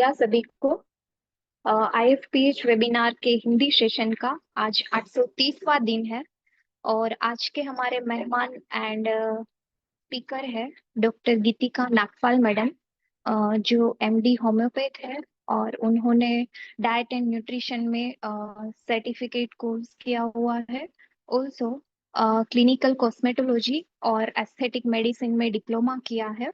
या सभी को आईएफपीएच वेबिनार के हिंदी सेशन का आज 830वां दिन है। और आज के हमारे मेहमान एंड स्पीकर है डॉक्टर गीतिका नागपाल मैडम, जो एमडी होम्योपैथ है और उन्होंने डाइट एंड न्यूट्रिशन में सर्टिफिकेट कोर्स किया हुआ है। ऑल्सो क्लिनिकल कॉस्मेटोलॉजी और एस्थेटिक मेडिसिन में डिप्लोमा किया है।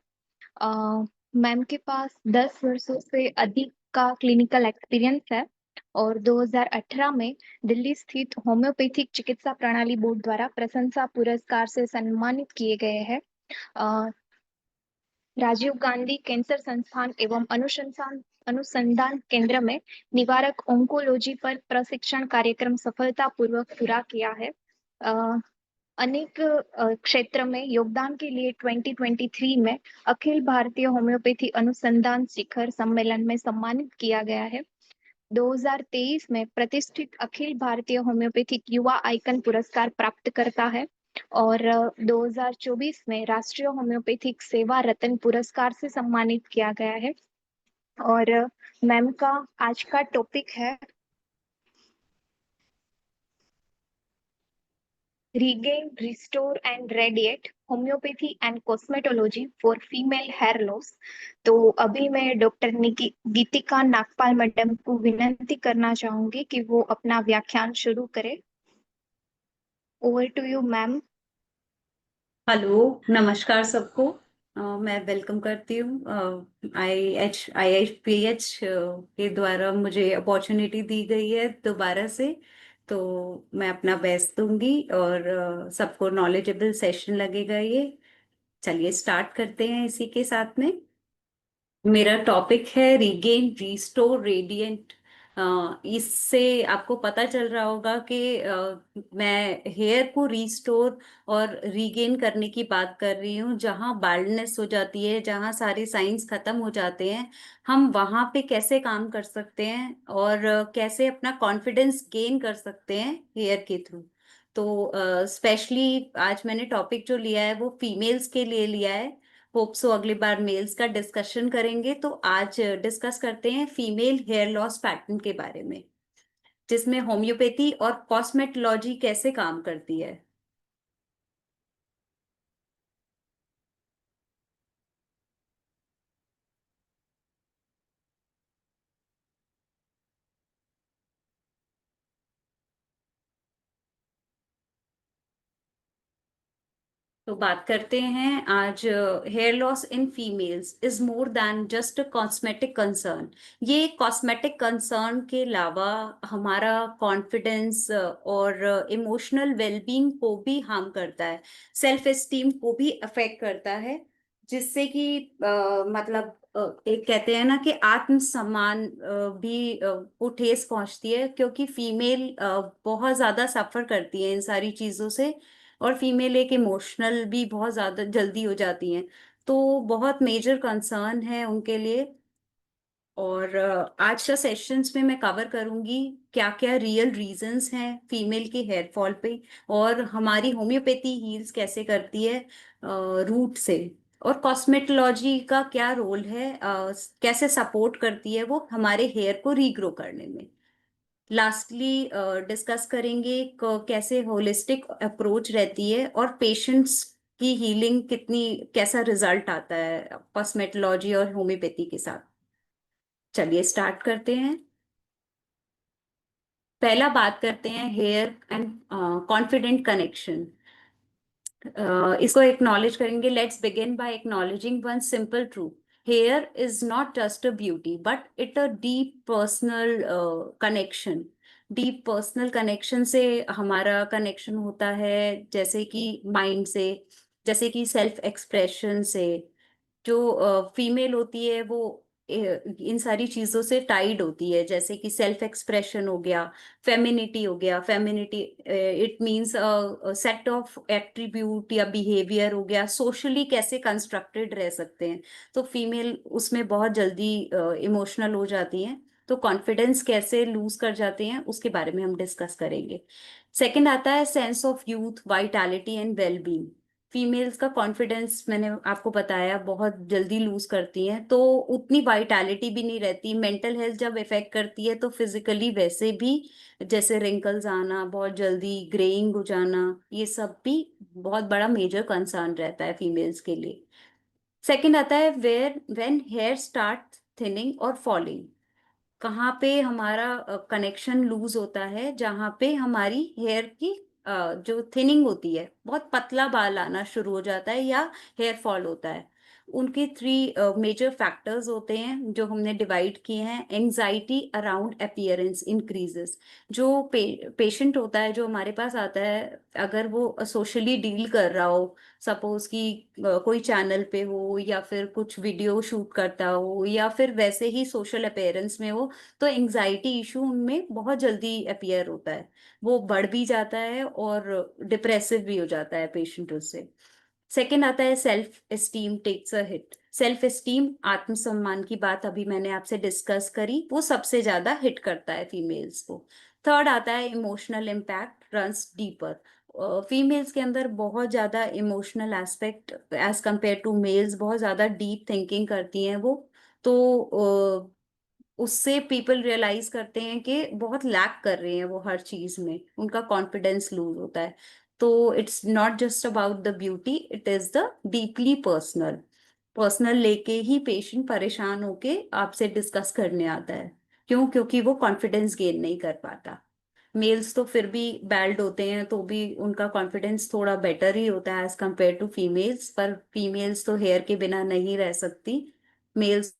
मैम के पास 10 वर्षों से अधिक का क्लिनिकल एक्सपीरियंस है और 2018 में दिल्ली स्थित होम्योपैथिक चिकित्सा प्रणाली बोर्ड द्वारा प्रशंसा पुरस्कार से सम्मानित किए गए हैं। राजीव गांधी कैंसर संस्थान एवं अनुसंधान अनुसंधान केंद्र में निवारक ओंकोलॉजी पर प्रशिक्षण कार्यक्रम सफलतापूर्वक पूरा किया है। अनेक क्षेत्र में योगदान के लिए 2023 में अखिल भारतीय होम्योपैथी अनुसंधान शिखर सम्मेलन में सम्मानित किया गया है। 2023 में प्रतिष्ठित अखिल भारतीय होम्योपैथिक युवा आइकन पुरस्कार प्राप्त करता है और 2024 में राष्ट्रीय होम्योपैथिक सेवा रत्न पुरस्कार से सम्मानित किया गया है। और मैम का आज का टॉपिक है Regain, Restore and Radiate homeopathy and cosmetology for female hair loss. तो अभी मैं डॉक्टर गीतिका नागपाल मैडम को विनती करना चाहूंगी कि वो अपना व्याख्यान शुरू करें। Over to you ma'am. Hello, नमस्कार सबको। मैं वेलकम करती हूँ। IIPH के द्वारा मुझे अपॉर्चुनिटी दी गई है दोबारा से, तो मैं अपना बेस्ट दूंगी और सबको नॉलेजेबल सेशन लगेगा ये। चलिए स्टार्ट करते हैं इसी के साथ में। मेरा टॉपिक है रीगेन रीस्टोर रेडिएंट। इससे आपको पता चल रहा होगा कि मैं हेयर को रीस्टोर और रीगेन करने की बात कर रही हूँ। जहाँ बाल्डनेस हो जाती है, जहाँ सारे साइंस खत्म हो जाते हैं, हम वहाँ पे कैसे काम कर सकते हैं और कैसे अपना कॉन्फिडेंस गेन कर सकते हैं हेयर के थ्रू। तो स्पेशली आज मैंने टॉपिक जो लिया है वो फीमेल्स के लिए लिया है। होप सो अगली बार मेल्स का डिस्कशन करेंगे, तो आज डिस्कस करते हैं फीमेल हेयर लॉस पैटर्न के बारे में, जिसमें होम्योपैथी और कॉस्मेटोलॉजी कैसे काम करती है। तो बात करते हैं आज। Hair loss in females is more than just a cosmetic concern. ये कॉस्मेटिक कंसर्न के अलावा हमारा कॉन्फिडेंस और इमोशनल वेलबींग को भी हार्म करता है, सेल्फ एस्टीम को भी अफेक्ट करता है, जिससे कि मतलब एक कहते हैं ना कि आत्मसम्मान भी को ठेस पहुंचती है, क्योंकि फीमेल बहुत ज्यादा सफर करती है इन सारी चीजों से। और फीमेल एक इमोशनल भी बहुत ज्यादा जल्दी हो जाती हैं, तो बहुत मेजर कंसर्न है उनके लिए। और आज का सेशंस में मैं कवर करूंगी क्या क्या रियल रीजंस हैं फीमेल के हेयर फॉल पे, और हमारी होम्योपैथी हील्स कैसे करती है रूट से, और कॉस्मेटोलॉजी का क्या रोल है, कैसे सपोर्ट करती है वो हमारे हेयर को रीग्रो करने में। लास्टली डिस्कस करेंगे कैसे होलिस्टिक अप्रोच रहती है और पेशेंट्स की हीलिंग कितनी, कैसा रिजल्ट आता है कॉस्मेटोलॉजी और होम्योपैथी के साथ। चलिए स्टार्ट करते हैं। पहला बात करते हैं हेयर एंड कॉन्फिडेंट कनेक्शन। इसको एक्नॉलेज करेंगे। Let's begin by acknowledging one simple truth. Here is not just a beauty but it a deep personal connection. Deep personal connection से हमारा कनेक्शन होता है, जैसे कि माइंड से, जैसे कि सेल्फ एक्सप्रेशन से। जो फीमेल होती है वो इन सारी चीजों से टाइड होती है, जैसे कि सेल्फ एक्सप्रेशन हो गया, फेमिनिटी हो गया। Femininity it means set of attribute या बिहेवियर हो गया, सोशली कैसे कंस्ट्रक्टेड रह सकते हैं। तो फीमेल उसमें बहुत जल्दी इमोशनल हो जाती हैं, तो कॉन्फिडेंस कैसे लूज कर जाते हैं उसके बारे में हम डिस्कस करेंगे। सेकंड आता है sense of youth, vitality and wellbeing. Females का कॉन्फिडेंस मैंने आपको बताया बहुत जल्दी लूज करती हैं, तो उतनी वाइटैलिटी भी नहीं रहती। मेंटल हेल्थ जब इफेक्ट करती है तो फिजिकली वैसे भी, जैसे रिंकल्स आना, बहुत जल्दी ग्रेइंग हो जाना, ये सब भी बहुत बड़ा मेजर कंसर्न रहता है फीमेल्स के लिए। सेकंड आता है where when hair start thinning और फॉलिंग। कहाँ पे हमारा कनेक्शन लूज होता है, जहाँ पे हमारी हेयर की जो थिनिंग होती है, बहुत पतला बाल आना शुरू हो जाता है या हेयर फॉल होता है। उनके थ्री मेजर फैक्टर्स होते हैं जो हमने डिवाइड किए हैं। Anxiety around appearance increases. जो पेशेंट होता है जो हमारे पास आता है, अगर वो सोशली डील कर रहा हो, सपोज कि कोई चैनल पे हो या फिर कुछ वीडियो शूट करता हो या फिर वैसे ही सोशल अपेयरेंस में हो, तो एंजाइटी इशू उनमें बहुत जल्दी अपीयर होता है। वो बढ़ भी जाता है और डिप्रेसिव भी हो जाता है पेशेंट उससे। सेकंड आता है self esteem takes a hit. Self esteem, आत्मसम्मान की बात अभी मैंने आपसे डिस्कस करी, वो सबसे ज्यादा हिट करता है फीमेल्स को। थर्ड आता है emotional impact runs deeper. Females के अंदर बहुत ज्यादा emotional aspect as compare to males, बहुत ज्यादा डीप थिंकिंग करती हैं वो। तो उससे पीपल रियलाइज करते हैं कि बहुत लैक कर रहे हैं वो हर चीज में, उनका कॉन्फिडेंस लूज होता है। तो it's not just about the beauty, it is the deeply personal. Personal लेके ही पेशेंट परेशान होके आपसे डिस्कस करने आता है। क्यों? क्योंकि वो कॉन्फिडेंस गेन नहीं कर पाता। मेल्स तो फिर भी बैल्ड होते हैं तो भी उनका कॉन्फिडेंस थोड़ा बेटर ही होता है एज कंपेयर टू फीमेल्स, पर फीमेल्स तो हेयर के बिना नहीं रह सकती। मेल्स।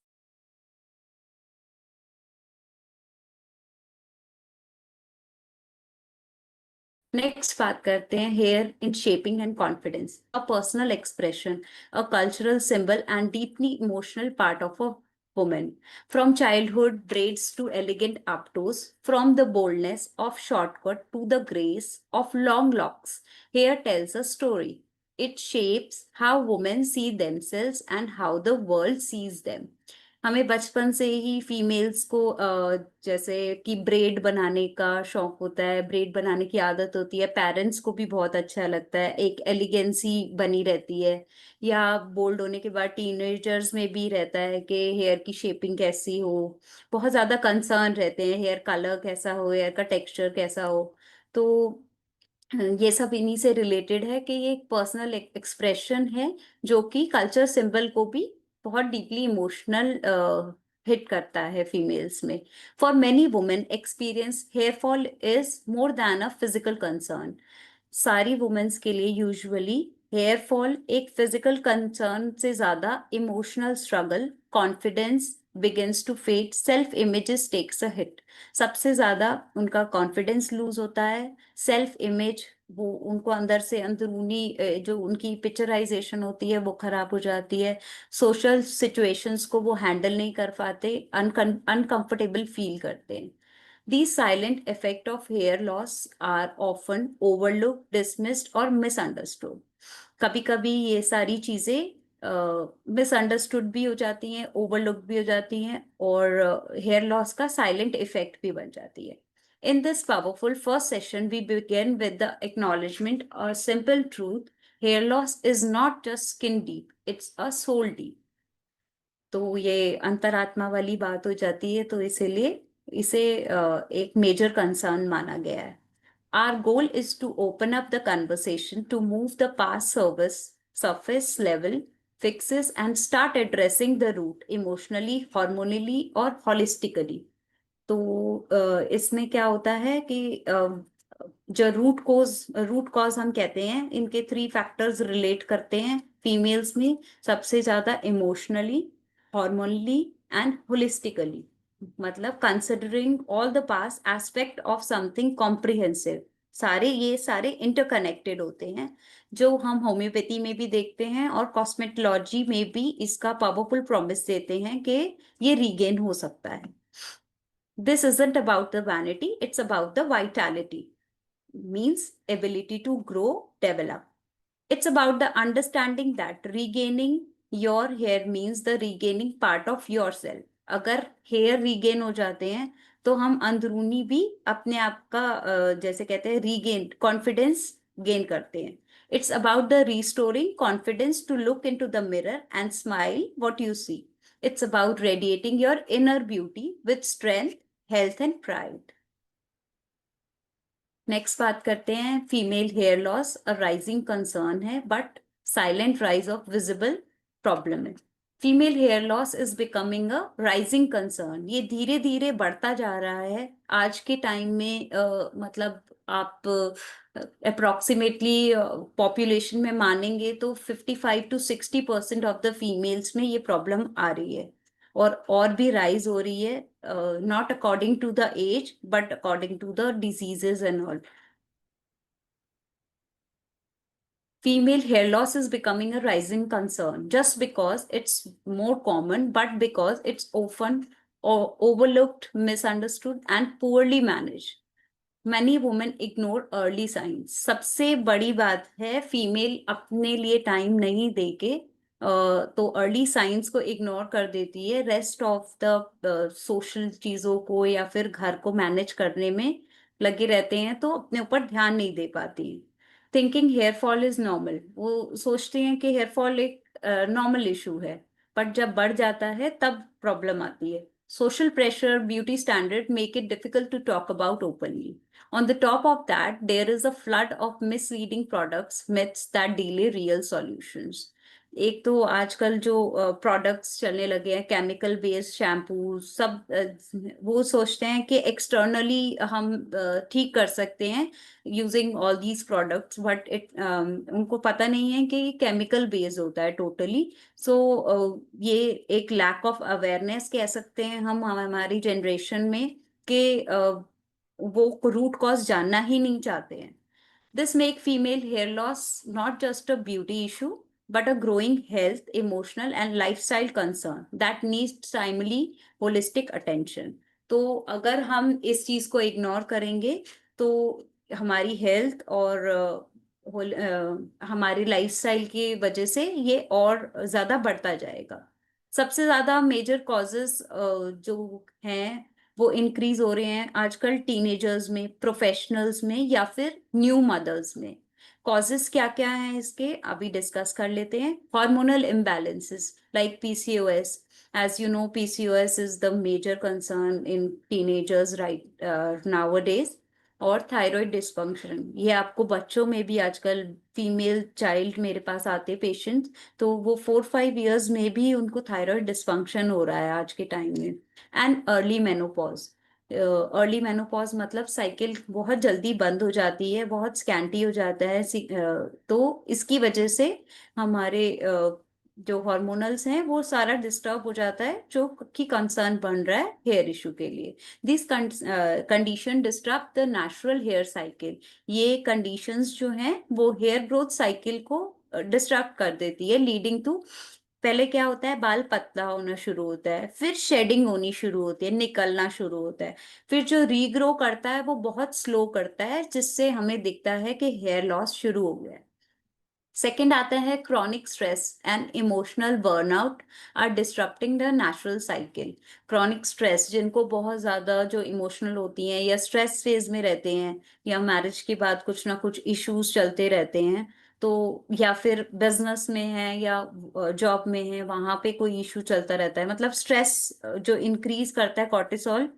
नेक्स्ट बात करते हैं here in shaping and confidence, a personal expression, a cultural symbol and deeply emotional part of a woman. From childhood braids to elegant uptos, from the boldness of shortcut to the grace of long locks, hair tells a story. It shapes how women see themselves and how the world sees them. हमें बचपन से ही females को जैसे कि bread बनाने का शौक होता है, ब्रेड बनाने की आदत होती है, पेरेंट्स को भी बहुत अच्छा लगता है, एक एलिगेंसी बनी रहती है। या बोल्ड होने के बाद टीनेजर्स में भी रहता है कि हेयर की शेपिंग कैसी हो, बहुत ज्यादा कंसर्न रहते हैं, हेयर कलर कैसा हो, हेयर का टेक्सचर कैसा हो। तो ये सब इन्हीं से रिलेटेड है कि ये एक पर्सनल एक्सप्रेशन है जो कि कल्चर सिंबल को भी बहुत डीपली इमोशनल हिट करता है फीमेल्स में। For many women experience hair fall is more than a physical concern. सारी वुमेन्स के लिए यूजुअली हेयर फॉल एक फिजिकल कंसर्न से ज्यादा emotional struggle, confidence begins to fade, self images takes a hit. सबसे ज्यादा उनका कॉन्फिडेंस लूज होता है, सेल्फ इमेज, वो उनको अंदर से अंदरूनी जो उनकी पिक्चराइजेशन होती है वो खराब हो जाती है। सोशल सिचुएशंस को वो हैंडल नहीं कर पाते, अनकंफर्टेबल फील करते हैं। These silent effect of hair loss are often overlooked, dismissed और misunderstood. कभी कभी ये सारी चीजें मिसअंडरस्टूड भी हो जाती हैं, ओवरलुक भी हो जाती हैं और हेयर लॉस का साइलेंट इफेक्ट भी बन जाती है। In this powerful first session, we begin with the acknowledgement or simple truth. Hair loss is not just skin deep, it's a soul deep. तो ये अंतरात्मा वाली बात हो जाती है, तो इसीलिए इसे एक मेजर कंसर्न माना गया है। Our goal is to open up the conversation to move the past service surface level fixes and start addressing the root emotionally, hormonally और holistically. तो इसमें क्या होता है कि जो रूट कॉज हम कहते हैं, इनके थ्री फैक्टर्स रिलेट करते हैं फीमेल्स में, सबसे ज्यादा इमोशनली, हॉर्मोनली एंड होलिस्टिकली। मतलब considering all the past aspect of something comprehensive. ये सारे इंटरकनेक्टेड होते हैं, जो हम होम्योपैथी में भी देखते हैं और कॉस्मेटोलॉजी में भी इसका पावरफुल प्रॉमिस देते हैं कि ये रीगेन हो सकता है। This isn't about the vanity, it's about the vitality. Means ability to grow, develop. It's about the understanding that regaining your hair means the regaining part of yourself. अगर hair regain हो जाते हैं तो हम अंदरूनी भी अपने आप का जैसे कहते हैं रीगेन कॉन्फिडेंस गेन करते हैं। It's about the restoring confidence to look into the mirror and smile what you see. It's about radiating your inner beauty with strength, health and pride. Next बात करते हैं female hair loss a rising concern है but silent rise of visible problem है। Female hair loss is becoming a rising concern. ये धीरे धीरे बढ़ता जा रहा है आज के टाइम में। मतलब आप अप्रोक्सीमेटली पॉपुलेशन में मानेंगे तो 55 to 60% ऑफ द फीमेल्स में ये प्रॉब्लम आ रही है और भी राइज हो रही है, not according to the age but according to the diseases and all. Female hair loss is becoming a rising concern just because it's more common, but because it's often overlooked, misunderstood and poorly managed. Many women ignore early signs. सबसे बड़ी बात है female अपने लिए time नहीं देके तो early signs को इग्नोर कर देती है, रेस्ट ऑफ द सोशल चीजों को या फिर घर को मैनेज करने में लगे रहते हैं, तो अपने ऊपर ध्यान नहीं दे पाती। Thinking hair fall is normal, वो सोचते हैं कि हेयर फॉल एक नॉर्मल इशू है, बट जब बढ़ जाता है तब प्रॉब्लम आती है। Social pressure, beauty standard make it difficult to talk about openly. On the top of that, there is a flood of misleading products, myths that delay real solutions. एक तो आजकल जो प्रोडक्ट्स चलने लगे हैं केमिकल बेस्ड शैम्पू सब, वो सोचते हैं कि एक्सटर्नली हम ठीक कर सकते हैं using all these products, but उनको पता नहीं है कि केमिकल बेस्ड होता है टोटली। सो ये एक लैक ऑफ अवेयरनेस कह सकते हैं हम हमारी जनरेशन में कि वो रूट कॉज जानना ही नहीं चाहते हैं। This make female hair loss not just a beauty issue but a growing health, emotional and lifestyle concern that needs timely holistic attention. तो अगर हम इस चीज को इग्नोर करेंगे तो हमारी हेल्थ और हमारी लाइफस्टाइल की वजह से ये और ज्यादा बढ़ता जाएगा। सबसे ज्यादा मेजर कॉजेस जो हैं वो इंक्रीज हो रहे हैं आजकल टीनेजर्स में, प्रोफेशनल्स में या फिर न्यू मदर्स में। कॉजेस क्या क्या हैं इसके अभी डिस्कस कर लेते हैं। Hormonal imbalances like PCOS, as you know PCOS is the major concern in teenagers right nowadays, और थायराइड डिस्फंक्शन, ये आपको बच्चों में भी आजकल फीमेल चाइल्ड मेरे पास आते पेशेंट तो वो 4-5 years में भी उनको थायराइड डिस्फंक्शन हो रहा है आज के टाइम में। And early menopause, early menopause मतलब साइकिल बहुत जल्दी बंद हो जाती है, बहुत स्कैंटी हो जाता है, तो इसकी वजह से हमारे जो हार्मोनल्स हैं वो सारा डिस्टर्ब हो जाता है, जो कि कंसर्न बन रहा है हेयर इशू के लिए। This condition disturb the natural hair cycle. ये कंडीशंस जो हैं वो हेयर ग्रोथ साइकिल को डिस्टर्ब कर देती है, लीडिंग टू, पहले क्या होता है बाल पतला होना शुरू होता है, फिर शेडिंग होनी शुरू होती है, निकलना शुरू होता है, फिर जो रीग्रो करता है वो बहुत स्लो करता है जिससे हमें दिखता है कि हेयर लॉस शुरू हो गया है। सेकेंड आता है chronic stress and emotional burnout are disrupting the natural cycle. Chronic stress, जिनको बहुत ज्यादा जो इमोशनल होती हैं या स्ट्रेस फेज में रहते हैं या मैरिज के बाद कुछ ना कुछ इश्यूज चलते रहते हैं, तो या फिर बिजनेस में है या जॉब में है वहां पे कोई इशू चलता रहता है, मतलब स्ट्रेस जो इंक्रीज करता है कॉर्टिसोल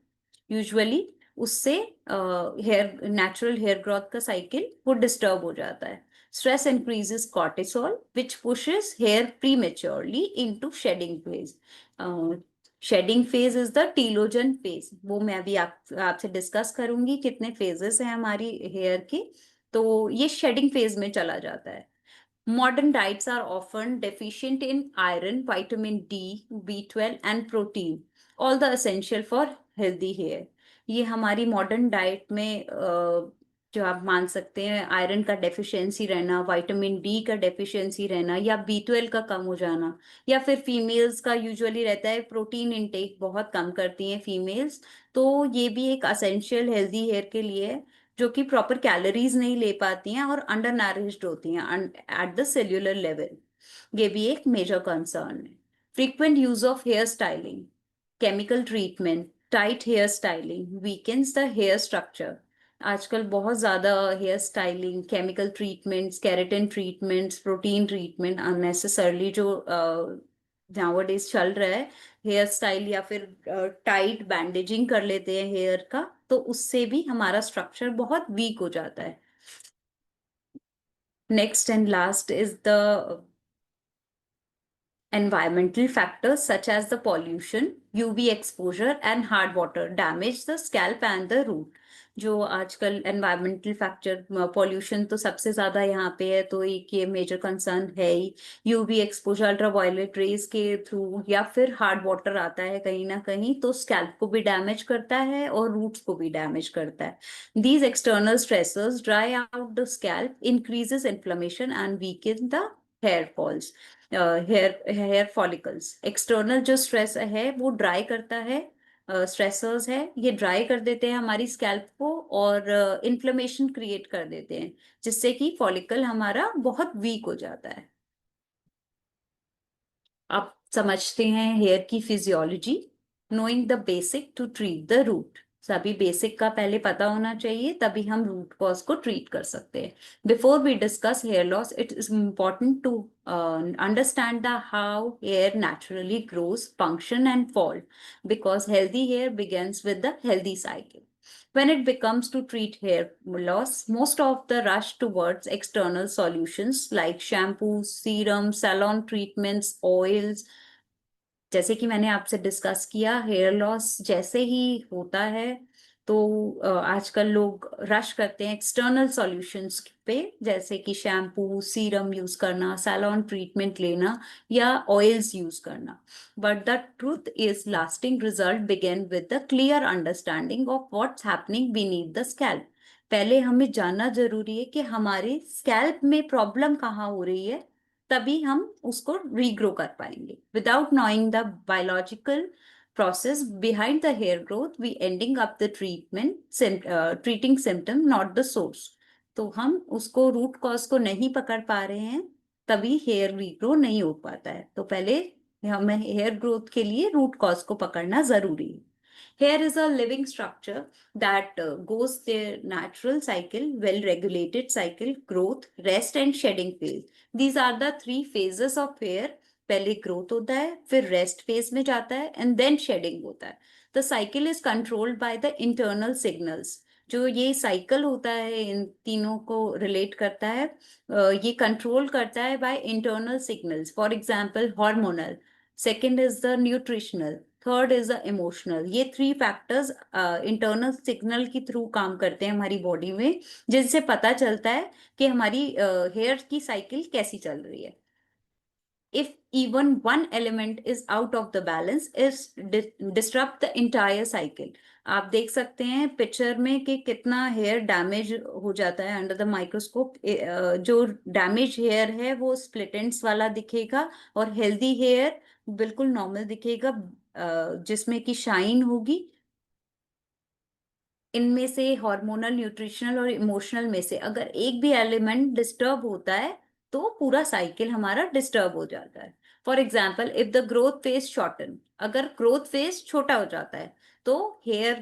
यूजुअली, उससे हेयर नेचुरल हेयर ग्रोथ का साइकिल वो डिस्टर्ब हो जाता है। Stress increases cortisol, which pushes hair prematurely into shedding phase. Shedding phase is the telogen phase, वो मैं अभी आपसे डिस्कस करूंगी कितने फेजेस हैं हमारी हेयर के। तो ये शेडिंग फेज में चला जाता है। Modern diets are often deficient in iron, vitamin D, B12 and protein, all the essential for healthy hair. ये हमारी मॉडर्न डाइट में जो आप मान सकते हैं आयरन का डेफिशिएंसी रहना, विटामिन डी का डेफिशिएंसी रहना या B12 का कम हो जाना, या फिर फीमेल्स का यूजुअली रहता है प्रोटीन इनटेक बहुत कम करती हैं फीमेल्स, तो ये भी एक असेंशियल हेल्दी हेयर के लिए है, जो कि प्रॉपर कैलोरीज नहीं ले पाती हैं और अंडर नरिश्ड होती हैं एट द सेल्यूलर लेवल। ये भी एक मेजर कंसर्न है। Frequent use of hair styling, chemical treatment, tight hair styling weakens the hair structure. आजकल बहुत ज्यादा hair styling, chemical treatments, keratin treatments, protein treatment unnecessarily जो नाउअडेज चल रहा है, हेयर स्टाइल या फिर टाइट बैंडेजिंग कर लेते हैं हेयर का, तो उससे भी हमारा स्ट्रक्चर बहुत वीक हो जाता है. Next and last is the environmental factors such as the pollution, UV exposure, and hard water damage the scalp and the root. जो आजकल environmental factor, pollution तो सबसे ज्यादा यहाँ पे है, तो एक ये मेजर कंसर्न है ही. यूवी एक्सपोजर, अल्ट्रावायलेट रेज के थ्रू, या फिर हार्ड वाटर आता है कहीं ना कहीं, तो स्कैल्प को भी डैमेज करता है और रूट्स को भी डैमेज करता है. These external stressors dry out the scalp, increases inflammation, and weaken the hair falls. Hair follicles. External जो स्ट्रेस है वो ड्राई करता है, स्ट्रेसर्स है, ये ड्राई कर देते हैं हमारी स्कैल्प को और इन्फ्लेमेशन क्रिएट कर देते हैं, जिससे कि फॉलिकल हमारा बहुत वीक हो जाता है. आप समझते हैं हेयर की physiology. Knowing the basic to treat the root. सभी बेसिक का पहले पता होना चाहिए, तभी हम रूट कॉज को ट्रीट कर सकते हैं. Before we discuss hair loss, it is important to understand the how hair naturally grows, function, and fall, because healthy hair begins with the healthy cycle. When it becomes to treat hair loss, most of the rush towards external solutions like shampoos, serums, salon treatments, oils. जैसे कि मैंने आपसे discuss किया, hair loss जैसे ही होता है तो आजकल लोग रश करते हैं एक्सटर्नल सॉल्यूशंस पे, जैसे कि शैम्पू, सीरम यूज करना, सैलॉन ट्रीटमेंट लेना, या ऑयल्स यूज करना. But the truth is lasting result begin with the clear understanding of what's happening beneath the scalp. पहले हमें जानना जरूरी है कि हमारे स्कैल्प में प्रॉब्लम कहाँ हो रही है, तभी हम उसको रीग्रो कर पाएंगे. Without knowing the biological process behind the hair growth, we ending up the treating symptom, not the source. तो हम उसको रूट कॉज को नहीं पकड़ पा रहे हैं, तभी हेयर रीग्रो नहीं हो पाता है. तो पहले हमें हेयर ग्रोथ के लिए रूट कॉज को पकड़ना जरूरी है. Hair is a living structure that goes their natural cycle, well-regulated cycle, growth, rest, and shedding phase. These are the three phases of hair. पहले ग्रोथ होता है, फिर रेस्ट फेज में जाता है, एंड देन शेडिंग होता है. The cycle is controlled by the internal signals. जो ये साइकिल होता है इन तीनों को रिलेट करता है, ये कंट्रोल करता है by internal signals. For example hormonal, second is the nutritional, third is the emotional. ये थ्री फैक्टर्स इंटरनल सिग्नल के थ्रू काम करते हैं हमारी बॉडी में, जिससे पता चलता है कि हमारी हेयर की साइकिल कैसी चल रही है. If even one element is out of the balance, is disrupt the entire cycle. आप देख सकते हैं पिक्चर में कि कितना हेयर डैमेज हो जाता है अंडर द माइक्रोस्कोप. जो डैमेज हेयर है वो स्प्लिट एंड्स वाला दिखेगा, और हेल्दी हेयर बिल्कुल नॉर्मल दिखेगा, जिसमें कि शाइन होगी. इनमें से हार्मोनल, न्यूट्रिशनल और इमोशनल में से अगर एक भी एलिमेंट डिस्टर्ब होता है, तो पूरा साइकिल हमारा डिस्टर्ब हो जाता है. For example, if the growth phase shorten, अगर ग्रोथ फेज छोटा हो जाता है, तो हेयर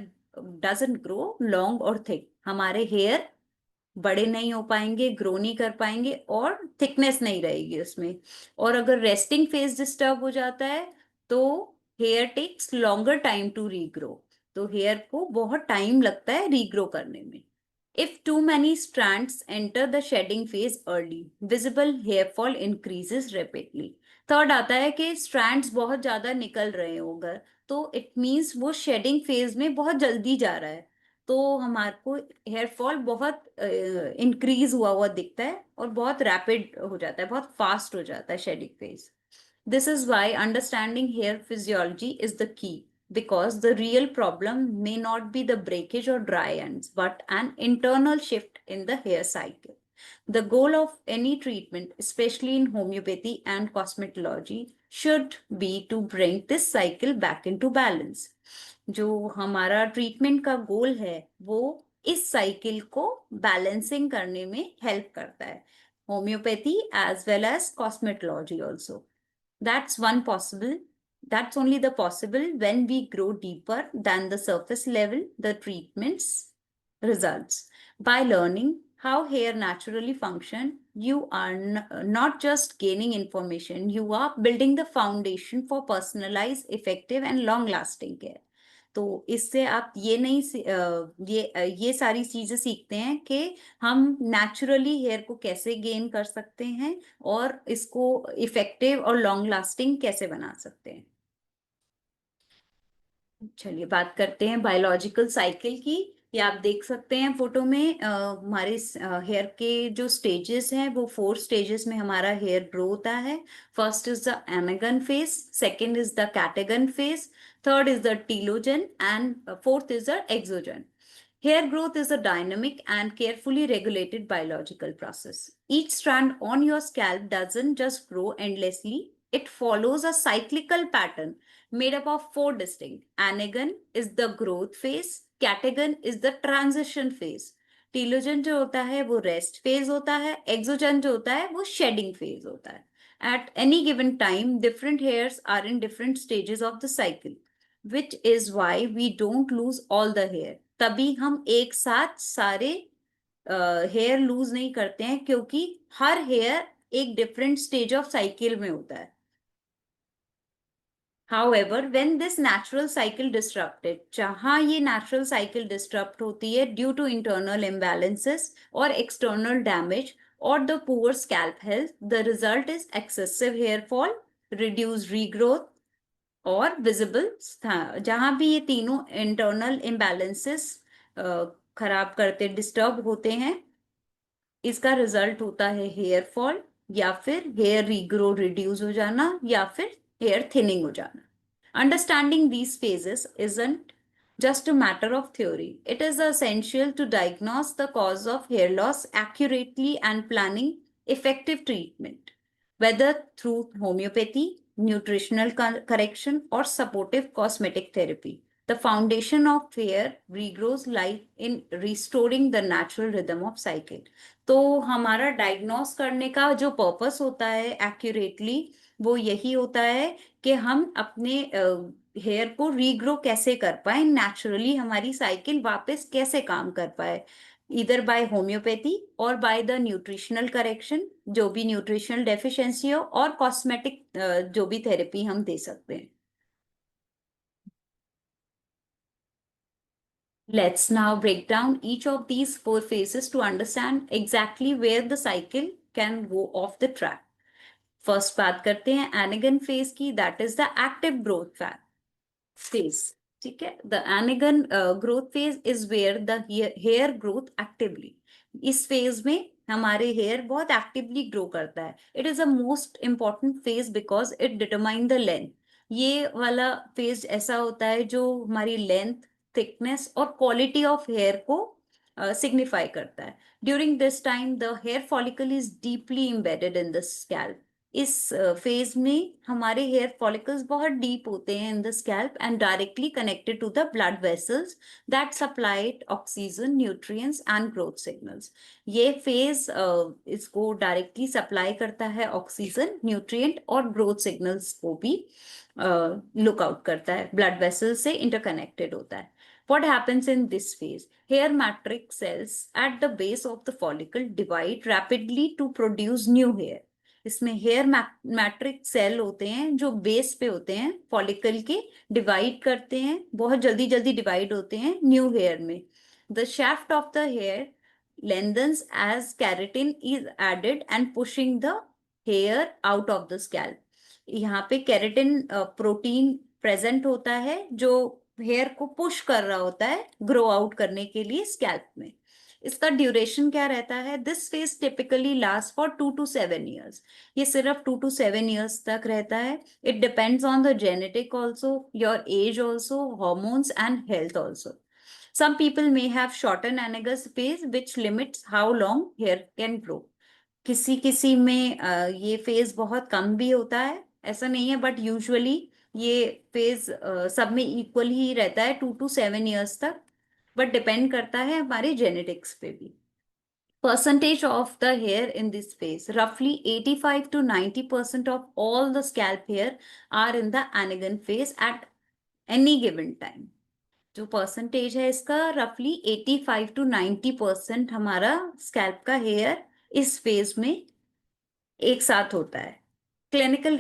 डजंट ग्रो लॉन्ग और थिक. हमारे हेयर बड़े नहीं हो पाएंगे, ग्रो नहीं कर पाएंगे, और थिकनेस नहीं रहेगी उसमें. और अगर रेस्टिंग फेज डिस्टर्ब हो जाता है, तो hair takes longer time to regrow. तो हेयर को बहुत टाइम लगता है रीग्रो करने में. If too many strands enter the shedding phase early, visible hair fall increases rapidly. Third आता है कि स्ट्रैंड्स बहुत ज्यादा निकल रहे होंगे, तो इट मीन्स वो शेडिंग फेज में बहुत जल्दी जा रहा है, तो हमारे को हेयर फॉल बहुत इंक्रीज हुआ हुआ दिखता है, और बहुत रैपिड हो जाता है, बहुत फास्ट हो जाता है shedding phase. This is why understanding hair physiology is the key, because the real problem may not be the breakage or dry ends, but an internal shift in the hair cycle. The goal of any treatment, especially in homeopathy and cosmetology, should be to bring this cycle back into balance. जो हमारा treatment का गोल है वो इस cycle को balancing करने में help करता है. Homeopathy as well as cosmetology also. That's one possible. That's only the possible when we grow deeper than the surface level, the treatments results. By learning how hair naturally function, you are not just gaining information, you are building the foundation for personalized, effective and long lasting care. तो इससे आप ये नहीं ये सारी चीजें सीखते हैं कि हम नेचुरली हेयर को कैसे गेन कर सकते हैं और इसको इफेक्टिव और लॉन्ग लास्टिंग कैसे बना सकते हैं। चलिए बात करते हैं बायोलॉजिकल साइकिल की। ये आप देख सकते हैं फोटो में हमारे हेयर के जो स्टेजेस हैं वो 4 स्टेजेस में हमारा हेयर ग्रो होता है। First is the anagen phase, second is the catagen phase, third is the telogen and fourth is the exogen. Hair growth is a dynamic and carefully regulated biological process. Each strand on your scalp doesn't just grow endlessly, it follows a cyclical pattern made up of 4 distinct. Anagon is the growth phase, catagon is the transition phase, telogen जो होता है वो rest phase होता है, exogen जो होता है वो shedding phase होता है. At any given time, different hairs are in different stages of the cycle, which is why we don't lose all the hair. तभी हम एक साथ सारे हेयर लूज नहीं करते हैं, क्योंकि हर हेयर एक डिफरेंट स्टेज ऑफ साइकिल में होता है. However, when this natural cycle disrupted, जहां ये natural cycle disrupt होती है due to internal imbalances or external damage or the poor scalp health, the result is excessive hair fall, reduced regrowth और visible. जहां भी ये तीनों इंटरनल इम्बैलेंसेस खराब करते, डिस्टर्ब होते हैं, इसका रिजल्ट होता है हेयर फॉल या फिर हेयर रीग्रो, रिड्यूस हो जाना या फिर हेयर थिनिंग हो जाना. Understanding these phases isn't just a matter of theory. It is essential to diagnose the cause of hair loss accurately and planning effective treatment, whether through homeopathy, nutritional correction, or supportive cosmetic therapy. The foundation of hair regrows lies in restoring the natural rhythm of cycle. तो हमारा diagnose करने का जो purpose होता है accurately, वो यही होता है कि हम अपने हेयर को रीग्रो कैसे कर पाए, नेचुरली हमारी साइकिल वापस कैसे काम कर पाए, इधर बाय होम्योपैथी और बाय द न्यूट्रिशनल करेक्शन, जो भी न्यूट्रिशनल डेफिशिएंसी हो, और कॉस्मेटिक जो भी थेरेपी हम दे सकते हैं. Let's now break down each of these 4 phases to understand exactly where the cycle can go off the track. First बात करते हैं एनेगन फेज की, that is the active growth phase. ठीक है, the anagen growth phase is where the hair growth actively. इस phase में हमारे hair बहुत एक्टिवली ग्रो करता है. It is a most important phase because it determine the length. ये वाला फेज ऐसा होता है जो हमारी लेंथ, थिकनेस और क्वालिटी ऑफ हेयर को सिग्निफाई करता है. During this time the hair follicle is deeply embedded in the scalp. इस फेज में हमारे हेयर फॉलिकल्स बहुत डीप होते हैं in the scalp and directly connected to the blood vessels that supplied oxygen, nutrients and growth signals. ये phase इसको directly supply करता है ऑक्सीजन, न्यूट्रिएंट और ग्रोथ सिग्नल्स को भी लुक आउट करता है, ब्लड वेसल से इंटरकनेक्टेड होता है. What happens in this phase? Hair matrix cells at the base of the follicle divide rapidly to produce new hair. इसमें हेयर मैट्रिक्स सेल होते हैं जो बेस पे होते हैं फॉलिकल के, डिवाइड करते हैं, बहुत जल्दी जल्दी डिवाइड होते हैं न्यू हेयर में. The shaft of the hair lengthens as keratin is added and pushing the hair out of the scalp. यहाँ पे केराटिन प्रोटीन प्रेजेंट होता है जो हेयर को पुश कर रहा होता है ग्रो आउट करने के लिए स्कैल्प में. इसका ड्यूरेशन क्या रहता है? This phase typically last for 2 to 7 years. ये सिर्फ 2 to 7 years तक रहता है. It depends on the genetic also, your age also, hormones and health also. Some people may have shortened anagus phase which limits how long hair can grow. किसी किसी में ये phase बहुत कम भी होता है, ऐसा नहीं है, बट यूजुअली ये फेज सब में इक्वल ही रहता है 2 to 7 years तक, बट डिपेंड करता है हमारे जेनेटिक्स पे भी. Percentage of the hair in this phase, roughly 85 to 90% of all the scalp hair are in the anagen phase at any given time. जो परसेंटेज है इसका रफली 85 to 90% हमारा स्कैल्प का हेयर इस फेज में एक साथ होता है। क्लिनिकल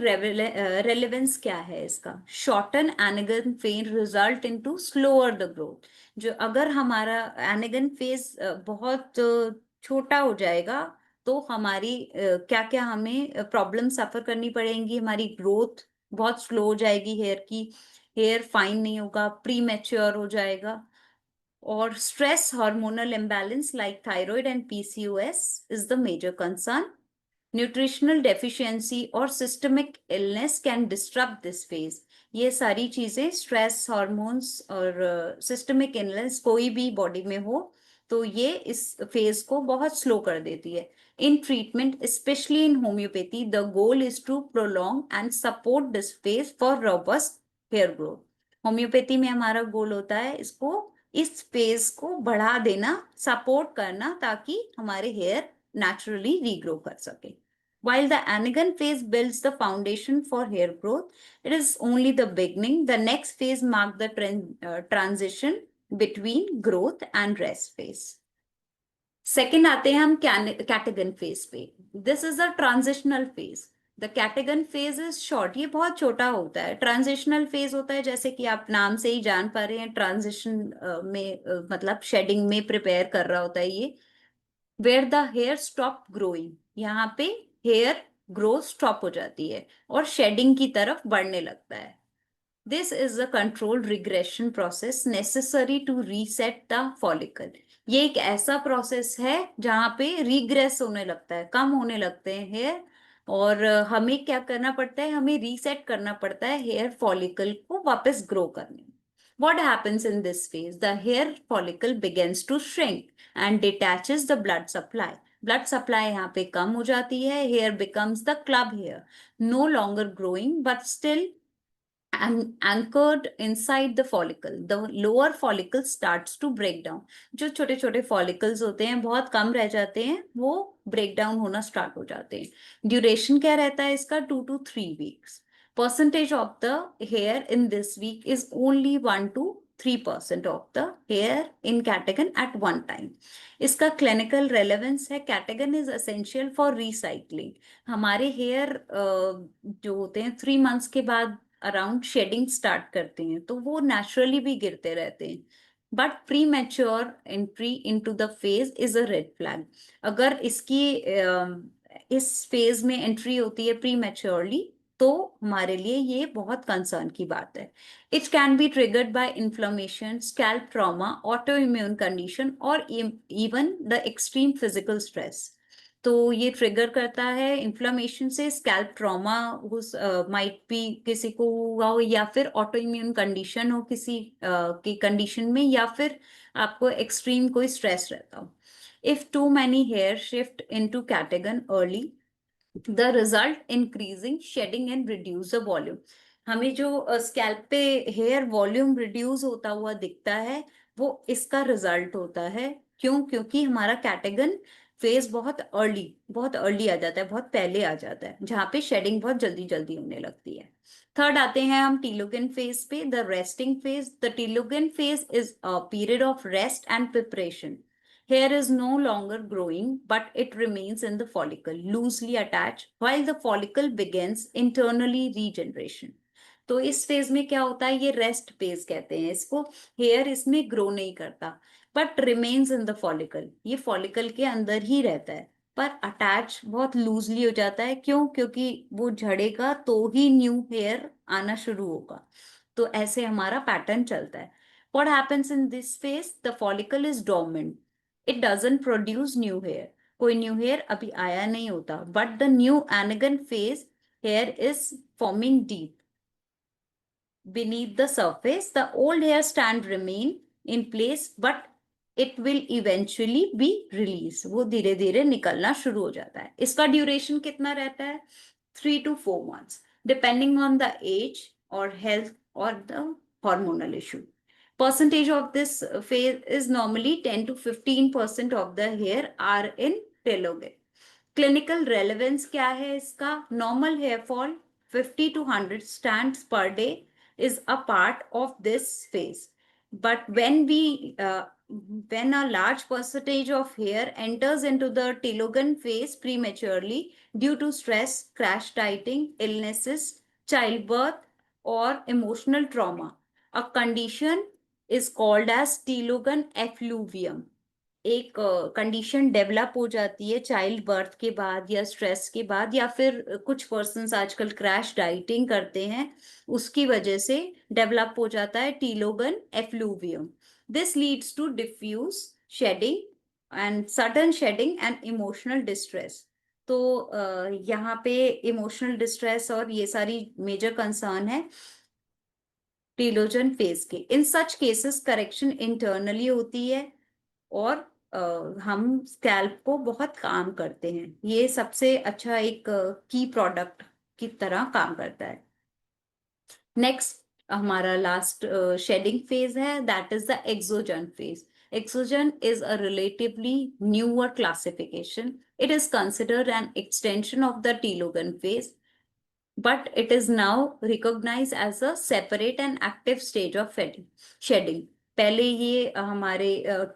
रेलेवेंस क्या है इसका? Shorten anagen phase result into slower the growth. जो अगर हमारा एनेगन फेज बहुत छोटा हो जाएगा तो हमारी क्या क्या हमें प्रॉब्लम सफर करनी पड़ेंगी, हमारी ग्रोथ बहुत स्लो हो जाएगी हेयर की, हेयर फाइन नहीं होगा, प्री मैच्योर हो जाएगा। और stress hormonal imbalance like thyroid and PCOS is the major concern. Nutritional deficiency और systemic illness can disturb this phase. ये सारी चीजें, स्ट्रेस हार्मोन्स और सिस्टमिक इलनेस कोई भी बॉडी में हो तो ये इस फेज को बहुत स्लो कर देती है। In treatment specially in homeopathy the goal is to prolong and support this phase for robust hair growth. Homeopathy में हमारा गोल होता है इसको, इस फेज को बढ़ा देना, सपोर्ट करना, ताकि हमारे हेयर naturally regrow कर सके। While the anagen phase builds the foundation for hair growth, it is only the beginning. The next phase marks the transition between growth and rest phase. Second आते हैं हम catagen phase पे। This is a transitional phase. The catagen phase is short, ये बहुत छोटा होता है। Transitional phase होता है, जैसे कि आप नाम से ही जान पा रहे हैं, ट्रांजिशन में मतलब शेडिंग में प्रिपेयर कर रहा होता है ये। Where the hair stop growing, यहाँ पे हेयर ग्रोथ स्टॉप हो जाती है और शेडिंग की तरफ बढ़ने लगता है। This is a controlled regression process necessary to reset the follicle. ये एक ऐसा प्रोसेस है जहाँ पे रिग्रेस होने लगता है, कम होने लगते हैं हेयर, और हमें क्या करना पड़ता है, हमें रीसेट करना पड़ता है हेयर फॉलिकल को वापस ग्रो करने में। What happens in this phase? The hair follicle begins to shrink and detaches the blood supply. Blood supply यहाँ पे कम हो जाती है, hair becomes the club hair, no longer growing but still anchored inside the follicle. The lower follicle starts to break down. जो छोटे छोटे follicles होते हैं बहुत कम रह जाते हैं, वो break down होना start हो जाते हैं। ड्यूरेशन क्या रहता है इसका? 2 to 3 weeks. Percentage of the hair in this week is only 1 to 3% of the hair in Catagan at one time. इसका clinical relevance है, Catagan is essential for recycling. हमारे hair जो होते हैं 3 months के बाद अराउंड शेडिंग स्टार्ट करते हैं, तो वो नेचुरली भी गिरते रहते हैं। But pre mature entry into the phase is a red flag. अगर इसकी इस फेज में एंट्री होती है प्री मैच्योरली, तो हमारे लिए ये बहुत कंसर्न की बात है। It can be triggered by inflammation, scalp trauma, auto immune condition और even the extreme physical stress. तो ये ट्रिगर करता है इन्फ्लामेशन से, स्कैल्प ट्रॉमा माइट बी किसी को हुआ हो, या फिर ऑटो इम्यून कंडीशन हो किसी की कंडीशन में, या फिर आपको एक्सट्रीम कोई स्ट्रेस रहता हो। If too many hair shift into catagen early, the result increasing shedding and reduce the volume. हमें जो स्कैल्प पे हेयर वॉल्यूम रिड्यूस होता हुआ दिखता है, वो इसका रिजल्ट होता है। क्यों? क्योंकि हमारा कैटेगन फेज बहुत अर्ली आ जाता है, बहुत पहले आ जाता है, जहाँ पे शेडिंग बहुत जल्दी जल्दी होने लगती है। थर्ड आते हैं हम टीलोगन फेज पे, the resting phase. The telogen phase is a period of rest and preparation. Hair is no longer growing, but it remains in the follicle, loosely attached, while the follicle begins internally regeneration. तो इस phase में क्या होता है, ये rest phase कहते हैं इसको। हेयर इसमें ग्रो नहीं करता, but remains in the follicle, ये फॉलिकल के अंदर ही रहता है, पर अटैच बहुत लूजली हो जाता है। क्यों? क्योंकि वो झड़ेगा तो ही न्यू हेयर आना शुरू होगा। तो ऐसे हमारा पैटर्न चलता है। What happens in this phase? The follicle is dormant. It doesn't produce new hair. कोई न्यू हेयर अभी आया नहीं होता, but the new anagen phase hair is forming deep beneath the surface. The old hair stand remain in place, but it will eventually be released. वो धीरे धीरे निकलना शुरू हो जाता है। इसका ड्यूरेशन कितना रहता है? 3 to 4 months, depending on the age or health or the hormonal issue. Percentage of this phase is normally 10 to 15% of the hair are in telogen. Clinical relevance क्या है इसका? Normal hair fall 50 to 100 stands per day is a part of this phase. But when a large percentage of hair enters into the telogen phase prematurely due to stress, crash dieting, illnesses, childbirth, or emotional trauma, a condition is called as telogen effluvium. एक condition develop हो जाती है child birth के बाद या stress के बाद, या फिर कुछ पर्सन्स आजकल क्रैश डाइटिंग करते हैं, उसकी वजह से डेवलप हो जाता है telogen effluvium. This leads to diffuse shedding and sudden shedding and emotional distress. तो यहाँ पे इमोशनल डिस्ट्रेस और ये सारी मेजर कंसर्न है टीलोजन फेज के. In such cases correction internally होती है और हम स्कैल्प को बहुत काम करते हैं. ये सबसे अच्छा एक की प्रोडक्ट की तरह काम करता है. नेक्स्ट हमारा लास्ट शेडिंग फेज है, that is the exogen phase. Exogen is a relatively newer classification. It is considered an extension of the telogen phase, but it is now recognized as a separate and active stage of shedding. पहले ये हमारे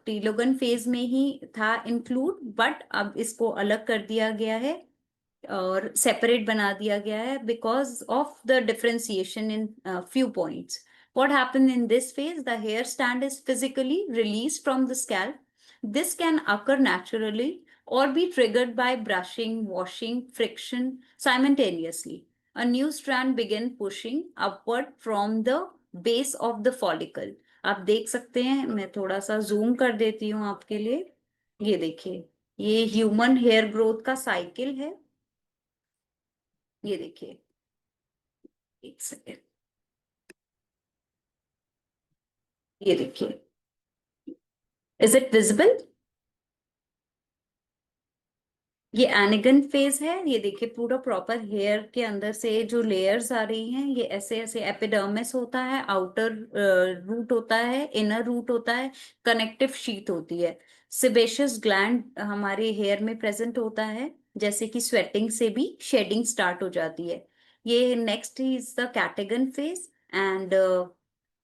टीलोगन phase में ही था include, but अब इसको अलग कर दिया गया है और सेपरेट बना दिया गया है because of the differentiation in few points. What happened in this phase? The hair stand is physically released from the scalp. This can occur naturally or be triggered by brushing, washing, friction simultaneously. A new strand begin pushing upward from the base of the follicle. आप देख सकते हैं, मैं थोड़ा सा zoom कर देती हूँ आपके लिए. ये देखिए, ये ह्यूमन हेयर ग्रोथ का साइकिल है. ये देखिए, एक सेकेंड, ये देखिए, इज इट विजिबल? ये एनिगन फेज है. ये देखिए, पूरा प्रॉपर हेयर के अंदर से जो लेयर्स आ रही हैं, ये ऐसे ऐसे एपिडर्मिस होता है, आउटर रूट होता है, इनर रूट होता है, कनेक्टिव शीथ होती है. सिबेशियस ग्लैंड हमारे हेयर में प्रेजेंट होता है, जैसे कि स्वेटिंग से भी शेडिंग स्टार्ट हो जाती है. ये next is the catagen phase and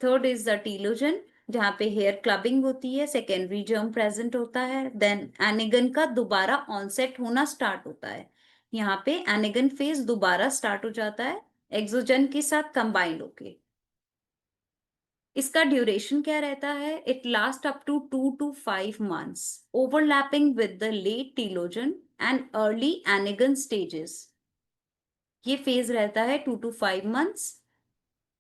third is the telogen, जहाँ पे हेयर क्लबिंग होती है, सेकेंडरी जर्म प्रेजेंट होता है, देन एनिगन का दोबारा ऑनसेट होना स्टार्ट होता है. यहाँ पे एनिगन फेज दोबारा स्टार्ट हो जाता है एक्सोजन के साथ कंबाइंड होके. इसका ड्यूरेशन क्या रहता है? It last up to 2 to 5 months, overlapping with the late telogen and early anagen stages. ये फेज रहता है 2 to 5 months,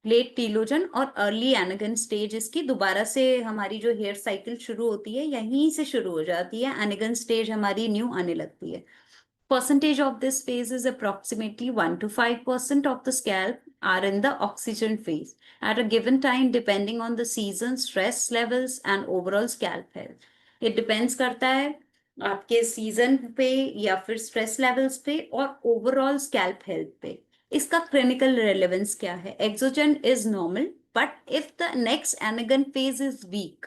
लेट टीलोजन और अर्ली एनागन स्टेज. इसकी दोबारा से हमारी जो हेयर साइकिल शुरू होती है यहीं से शुरू हो जाती है, एनागन स्टेज हमारी न्यू आने लगती है. Percentage of this phase is approximately 1 to 5% of the scalp are in the oxygen phase at a given time, depending on the season, stress levels, and overall scalp health. It depends करता है आपके season पे या फिर stress levels पे और overall scalp health पे. इसका क्लिनिकल रेलेवेंस क्या है? Exogen is normal, but if the next anagen phase is weak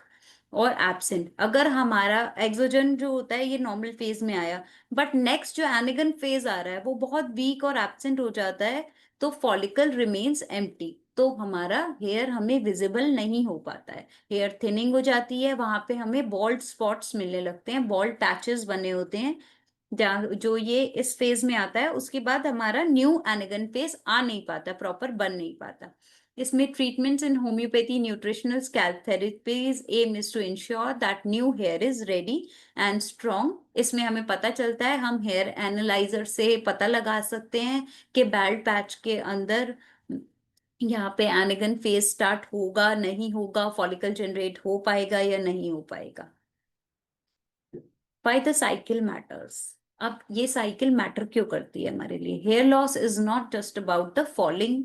और एब्सेंट, अगर हमारा एक्सोजन जो होता है ये नॉर्मल फेज में आया, बट नेक्स्ट जो एनिगन फेज आ रहा है वो बहुत वीक और एब्सेंट हो जाता है, तो फॉलिकल रिमेन्स एम्प्टी, तो हमारा हेयर हमें विजिबल नहीं हो पाता है. हेयर थिनिंग हो जाती है, वहां पे हमें बॉल्ड स्पॉट्स मिलने लगते हैं, बॉल्ड पैचेस बने होते हैं. जो ये इस फेज में आता है, उसके बाद हमारा न्यू एनिगन फेज आ नहीं पाता, प्रॉपर बन नहीं पाता. इसमें treatments in homeopathy, nutritional, scalp therapies aim is to ensure that new hair is ready and strong. इसमें हमें पता चलता है, हम हेयर एनालाइजर से पता लगा सकते हैं कि बाल्ड पैच के अंदर यहाँ पे एनिगन फेज स्टार्ट होगा नहीं होगा, फॉलिकल जनरेट हो पाएगा या नहीं हो पाएगा. Why the cycle matters? अब ये साइकिल मैटर क्यों करती है हमारे लिए? Hair loss is not just about the falling,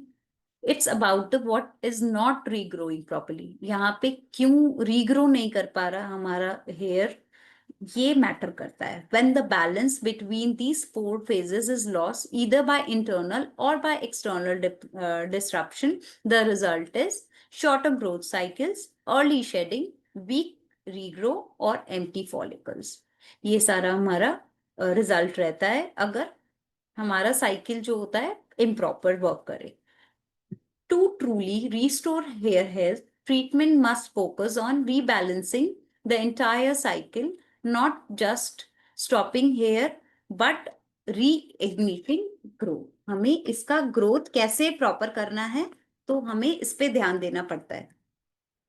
it's about the what is not regrowing properly. यहाँ पे क्यों रीग्रो नहीं कर पा रहा हमारा हेयर, ये मैटर करता है. when the balance between these four phases is lost either by internal or by external disruption, the result is shorter growth cycles, early shedding, weak regrow और empty follicles. ये सारा हमारा रिजल्ट रहता है अगर हमारा साइकिल जो होता है इम्प्रॉपर वर्क करे. To truly restore hair health, Treatment must focus on rebalancing the entire cycle, not just stopping hair, but reigniting growth. हमें इसका ग्रोथ कैसे प्रॉपर करना है, तो हमें इस पे ध्यान देना पड़ता है,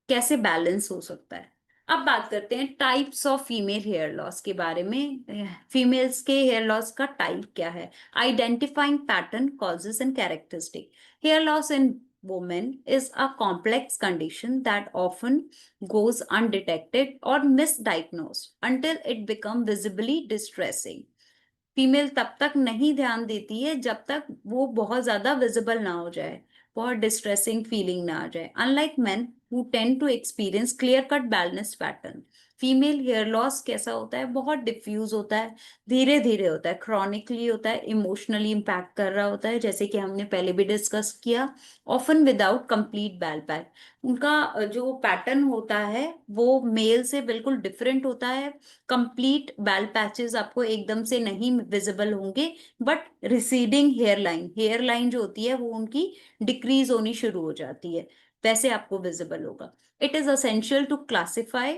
कैसे बैलेंस हो सकता है। अब बात करते हैं types of female hair loss के बारे में। फीमेल्स के हेयर लॉस का टाइप क्या है? Identifying pattern, causes and characteristic. Hair loss in women is a complex condition that often goes undetected or misdiagnosed until it becomes visibly distressing. Female तब तक नहीं ध्यान देती है जब तक वो बहुत ज्यादा विजिबल ना हो जाए, बहुत डिस्ट्रेसिंग फीलिंग ना आ जाए। Unlike men who tend to experience clear cut balance pattern, female hair loss कैसा होता है? बहुत डिफ्यूज होता है, धीरे धीरे होता है, क्रॉनिकली होता है, इमोशनली इम्पैक्ट कर रहा होता है, जैसे कि हमने पहले भी डिस्कस किया। ऑफन विदाउट कंप्लीट बैल पैच, उनका जो पैटर्न होता है वो मेल से बिल्कुल डिफरेंट होता है। कंप्लीट बैल पैचेस आपको एकदम से नहीं विजिबल होंगे, बट रिसीडिंग हेयर लाइन जो होती है वो उनकी डिक्रीज होनी शुरू हो जाती है, वैसे आपको विजिबल होगा। It is essential to classify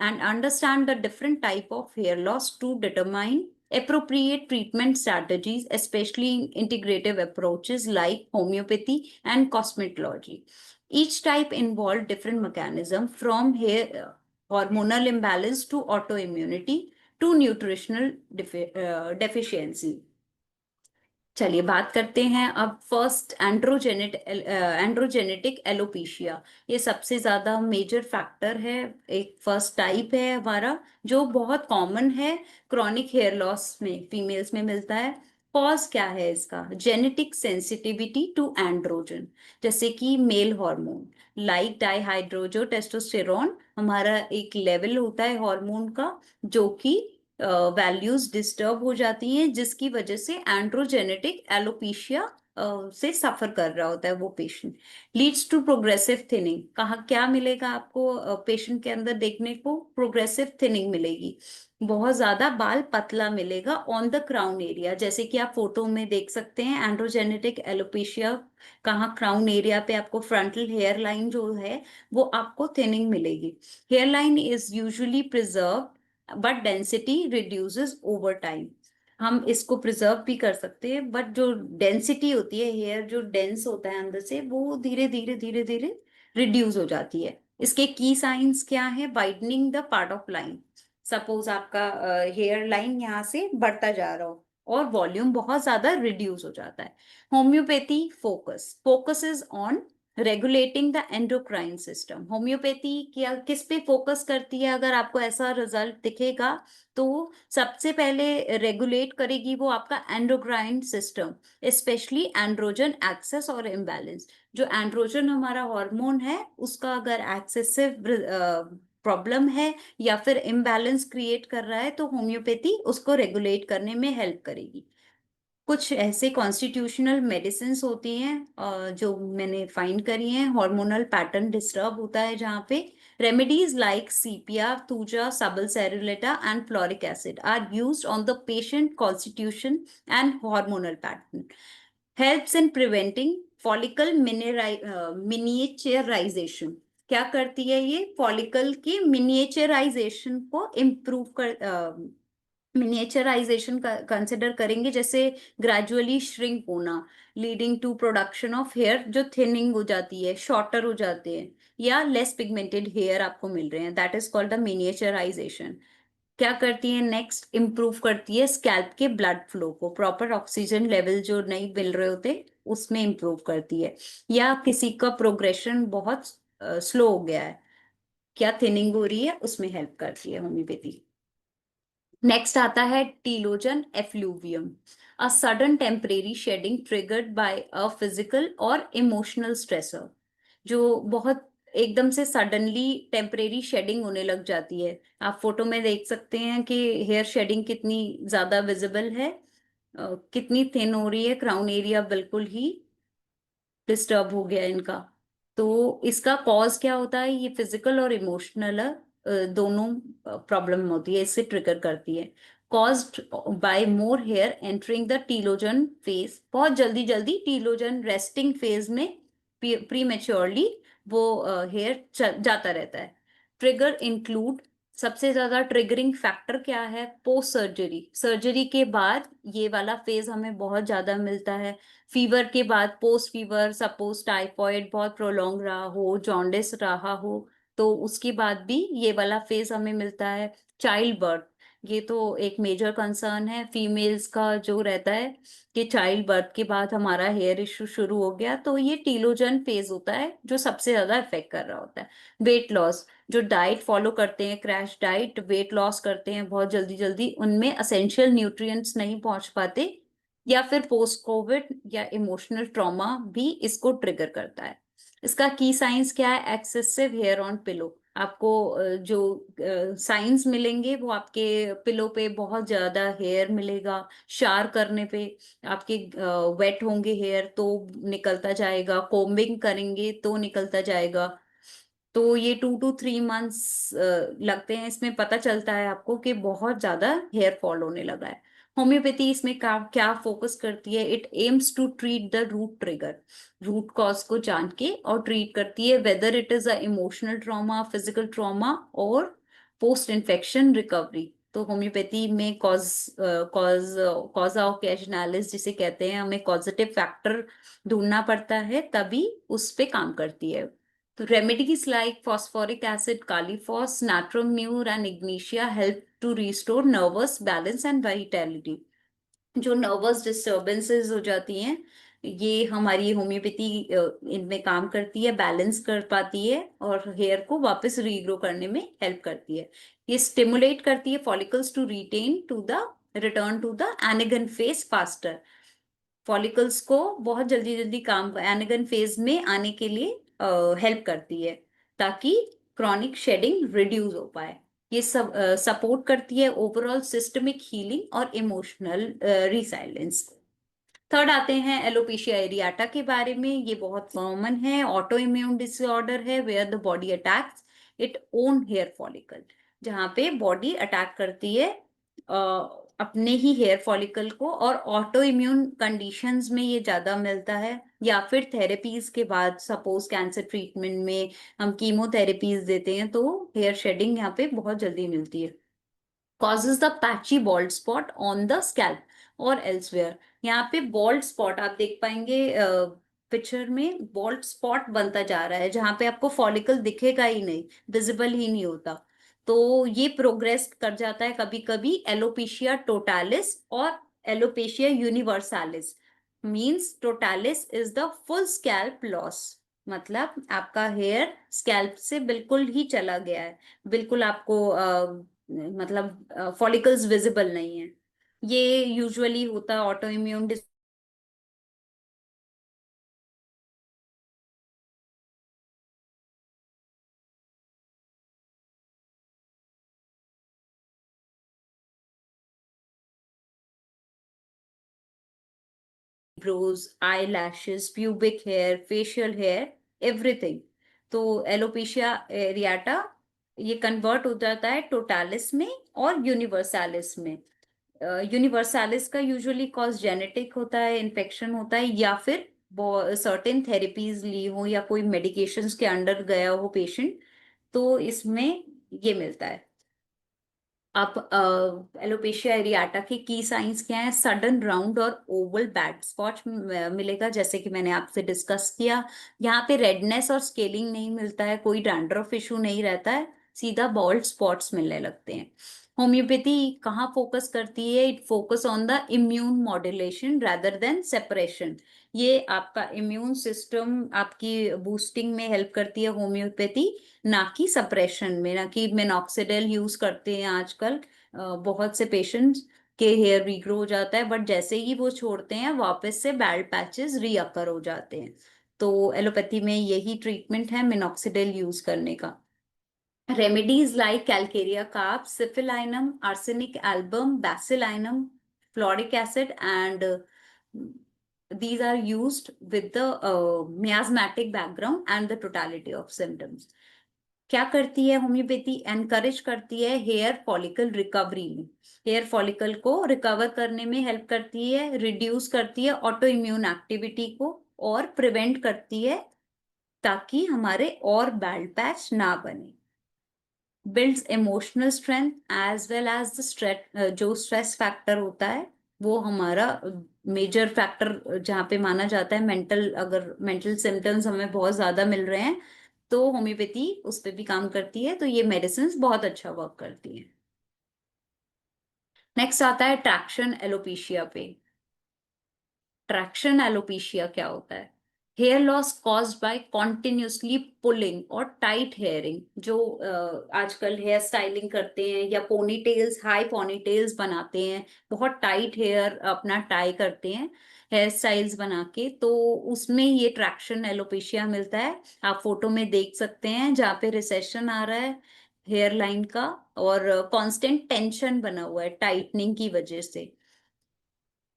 and understand the different type of hair loss to determine appropriate treatment strategies, especially in integrative approaches like homeopathy and cosmetology. Each type involve different mechanism, from hair hormonal imbalance to autoimmunity to nutritional deficiency. चलिए बात करते हैं अब first androgenetic alopecia. ये सबसे ज्यादा major factor है, एक फर्स्ट टाइप है हमारा, जो बहुत कॉमन है, क्रॉनिक हेयर लॉस में फीमेल्स में मिलता है। कॉज क्या है इसका? जेनेटिक सेंसिटिविटी टू एंड्रोजन, जैसे कि मेल हार्मोन लाइक डाइहाइड्रोजो टेस्टोस्टेरोन, हमारा एक लेवल होता है हार्मोन का जो कि वैल्यूज डिस्टर्ब हो जाती हैं, जिसकी वजह से एंड्रोजेनेटिक एलोपेशिया से सफर कर रहा होता है वो patient. Leads to progressive thinning, कहाँ क्या मिलेगा आपको पेशेंट के अंदर देखने को? प्रोग्रेसिव थिनिंग मिलेगी, बहुत ज्यादा बाल पतला मिलेगा ऑन द क्राउन एरिया, जैसे कि आप फोटो में देख सकते हैं। एंड्रोजेनेटिक एलोपेशिया कहाँ? क्राउन एरिया पे आपको फ्रंटल हेयर लाइन जो है वो आपको थिनिंग मिलेगी। Hair line is usually preserve but density reduces over time. हम इसको प्रिजर्व भी कर सकते हैं, बट जो डेंसिटी होती है, हेयर जो डेंस होता है अंदर से, वो धीरे धीरे धीरे धीरे रिड्यूस हो जाती है। इसके की साइंस क्या है? Widening the part of line, suppose आपका हेयर लाइन यहाँ से बढ़ता जा रहा हो और वॉल्यूम बहुत ज्यादा रिड्यूस हो जाता है। Homeopathy focuses on regulating the endocrine system. Homeopathy क्या किस पे फोकस करती है? अगर आपको ऐसा रिजल्ट दिखेगा तो सबसे पहले रेगुलेट करेगी वो आपका endocrine system, especially androgen excess और इम्बैलेंस। जो एंड्रोजन हमारा हार्मोन है उसका अगर एक्सेसिव प्रॉब्लम है या फिर इम्बैलेंस क्रिएट कर रहा है, तो होम्योपैथी उसको रेगुलेट करने में हेल्प करेगी। कुछ ऐसे कॉन्स्टिट्यूशनल मेडिसिन होती हैं जो मैंने फाइंड करी हैं, हार्मोनल पैटर्न डिस्टर्ब होता है जहाँ पे। Remedies like sepia, thuja, sabal serrulata and fluoric acid are used on the patient constitution and hormonal pattern. Helps in preventing follicle miniaturisation. क्या करती है ये? फॉलिकल की मिनिएचराइजेशन को इम्प्रूव कर, मिनिएचराइजेशन कंसिडर करेंगे, जैसे ग्रेजुअली श्रिंक होना, leading to production of hair जो थिनिंग हो जाती है, शॉर्टर हो जाते हैं, या लेस पिगमेंटेड हेयर आपको मिल रहे हैं, that is called the miniaturisation. क्या करती है नेक्स्ट? इम्प्रूव करती है स्कैल्प के ब्लड फ्लो को, प्रॉपर ऑक्सीजन लेवल जो नहीं मिल रहे होते उसमें इम्प्रूव करती है। या किसी का प्रोग्रेशन बहुत स्लो हो गया है, क्या थिनिंग हो रही है, उसमें हेल्प करती है होम्योपैथी। नेक्स्ट आता है telogen effluvium, a sudden temporary shedding triggered by a physical और इमोशनल स्ट्रेसर। जो बहुत एकदम से सडनली टेम्परेरी शेडिंग होने लग जाती है। आप फोटो में देख सकते हैं कि हेयर शेडिंग कितनी ज्यादा विजिबल है, कितनी थिन हो रही है, क्राउन एरिया बिल्कुल ही डिस्टर्ब हो गया इनका। तो इसका कॉज क्या होता है? ये फिजिकल और इमोशनल दोनों प्रॉब्लम होती है, इससे ट्रिगर करती है। Caused by more hair entering the telogen phase, बहुत जल्दी जल्दी टीलोजन रेस्टिंग फेज में प्री मेच्योरली वो हेयर जाता रहता है। ट्रिगर इंक्लूड, सबसे ज्यादा ट्रिगरिंग फैक्टर क्या है? पोस्ट सर्जरी, सर्जरी के बाद ये वाला फेज हमें बहुत ज्यादा मिलता है। फीवर के बाद, पोस्ट फीवर, सपोज टाइफॉइड बहुत प्रोलॉन्ग रहा हो, जॉन्डिस रहा हो, तो उसके बाद भी ये वाला फेज हमें मिलता है। चाइल्ड बर्थ, ये तो एक मेजर कंसर्न है फीमेल्स का जो रहता है कि चाइल्ड बर्थ के बाद हमारा हेयर इश्यू शुरू हो गया, तो ये टीलोजन फेज होता है जो सबसे ज्यादा इफेक्ट कर रहा होता है। वेट लॉस, जो डाइट फॉलो करते हैं, क्रैश डाइट, वेट लॉस करते हैं बहुत जल्दी जल्दी, उनमें असेंशियल न्यूट्रिएंट्स नहीं पहुंच पाते, या फिर पोस्ट कोविड या इमोशनल ट्रॉमा भी इसको ट्रिगर करता है। इसका की साइंस क्या है? एक्सेसिव हेयर ऑन पिलो, आपको जो साइंस मिलेंगे वो आपके पिलो पे बहुत ज्यादा हेयर मिलेगा, शार करने पे आपके वेट होंगे हेयर तो निकलता जाएगा, कोम्बिंग करेंगे तो निकलता जाएगा। तो ये 2 to 3 months लगते हैं, इसमें पता चलता है आपको कि बहुत ज्यादा हेयर फॉल होने लगा है। होम्योपैथी इसमें क्या क्या फोकस करती है? It aims to treat the root trigger, root cause को जान के और ट्रीट करती है, whether it is a emotional trauma, physical trauma और पोस्ट इन्फेक्शन रिकवरी। तो होम्योपैथी में कॉजा ओकेजनैलिस जिसे कहते हैं, हमें कॉजेटिव फैक्टर ढूंढना पड़ता है तभी उस पे काम करती है। तो remedies like phosphoric acid, Califos, Natrum Mur and Ignitia help to restore nervous balance and vitality। जो नर्वस डिस्टरबेंसेस हो जाती हैं, ये हमारी होम्योपैथी इनमें काम करती है, बैलेंस कर पाती है और हेयर को वापस रीग्रो करने में हेल्प करती है। ये स्टिमुलेट करती है follicles to return to the anagen phase faster, follicles को बहुत जल्दी जल्दी काम एनेगन फेज में आने के लिए हेल्प करती है, ताकि क्रॉनिक शेडिंग रिड्यूस हो पाए। ये सब सपोर्ट करती है ओवरऑल सिस्टमिक हीलिंग और इमोशनल रिसाइलेंस। थर्ड आते हैं एलोपेशिया एरियाटा के बारे में। ये बहुत कॉमन है, ऑटो इम्यून डिसऑर्डर है where the body attacks it own hair follicle, जहाँ पे बॉडी अटैक करती है अपने ही हेयर फॉलिकल को, और ऑटो इम्यून कंडीशंस में ये ज्यादा मिलता है, या फिर थेरेपीज के बाद, सपोज कैंसर ट्रीटमेंट में हम कीमोथेरेपीज देते हैं तो हेयर शेडिंग यहाँ पे बहुत जल्दी मिलती है। causes the patchy bald spot on the scalp और elsewhere। यहाँ पे बॉल्ड स्पॉट आप देख पाएंगे पिक्चर में, बॉल्ड स्पॉट बनता जा रहा है जहां पे आपको फॉलिकल दिखेगा ही नहीं, विजिबल ही नहीं होता। तो ये प्रोग्रेस कर जाता है कभी कभी एलोपेशिया टोटालिस और alopecia universalis. Means totalis is the full scalp loss, मतलब आपका हेयर स्कैल्प से बिल्कुल ही चला गया है, बिल्कुल आपको मतलब फॉलिकल्स विजिबल नहीं है। ये यूजुअली होता है autoimmune brows, eyelashes, pubic hair, facial hair, everything. तो एलोपेशिया एरियाटा ये कन्वर्ट हो जाता है टोटालिस में और यूनिवर्सालिस में। यूनिवर्सालिस का यूजुअली कॉज जेनेटिक होता है, इन्फेक्शन होता है, या फिर सर्टेन थेरेपीज ली हो या कोई मेडिकेशंस के अंडर गया हो पेशेंट, तो इसमें ये मिलता है। आप एलोपेशिया एरियाटा के की साइंस क्या है? सडन राउंड और ओवल बैड स्पॉट मिलेगा, जैसे कि मैंने आपसे डिस्कस किया। यहाँ पे रेडनेस और स्केलिंग नहीं मिलता है, कोई डैंड्रफ इशू नहीं रहता है, सीधा बॉल्ड स्पॉट्स मिलने लगते हैं। होम्योपैथी कहाँ फोकस करती है? It focus on the immune modulation rather than separation. ये आपका इम्यून सिस्टम आपकी बूस्टिंग में हेल्प करती है होम्योपैथी, ना कि सप्रेशन में, ना कि मिनॉक्सिडिल यूज करते हैं आजकल बहुत से पेशेंट्स के हेयर रीग्रो हो जाता है, बट जैसे ही वो छोड़ते हैं वापस से बैल्ड पैचेस रीअकर हो जाते हैं। तो एलोपैथी में यही ट्रीटमेंट है मिनॉक्सिडिल यूज करने का। Remedies like calcarea carb, syphilinum, arsenic album, bacillinum, fluoric acid and these are used with the miasmatic background and the totality of symptoms। क्या करती है होम्योपैथी? एनकरेज करती है हेयर फॉलिकल रिकवरी में, hair follicle को recover करने में help करती है, रिड्यूस करती है ऑटो इम्यून एक्टिविटी को और प्रिवेंट करती है ताकि हमारे और बैल्ट पैच ना बने। Builds emotional strength as well as the stress, जो स्ट्रेस फैक्टर होता है वो हमारा मेजर फैक्टर जहाँ पे माना जाता है। मेंटल, अगर मेंटल सिम्टम्स हमें बहुत ज्यादा मिल रहे हैं तो होम्योपैथी उस पर भी काम करती है, तो ये मेडिसिन बहुत अच्छा वर्क करती है। नेक्स्ट आता है ट्रैक्शन एलोपेशिया पे। ट्रैक्शन एलोपेशिया क्या होता है? Hair loss caused by continuously pulling और टाइट हेयरिंग। जो आजकल हेयर स्टाइलिंग करते हैं या पोनीटेल्स, हाई पोनीटेल्स बनाते हैं, बहुत टाइट हेयर अपना टाई करते हैं हेयर स्टाइल्स बना के, तो उसमें ये ट्रैक्शन एलोपेशिया मिलता है। आप फोटो में देख सकते हैं जहाँ पे रिसेशन आ रहा है हेयर लाइन का, और कांस्टेंट टेंशन बना हुआ है टाइटनिंग की वजह से।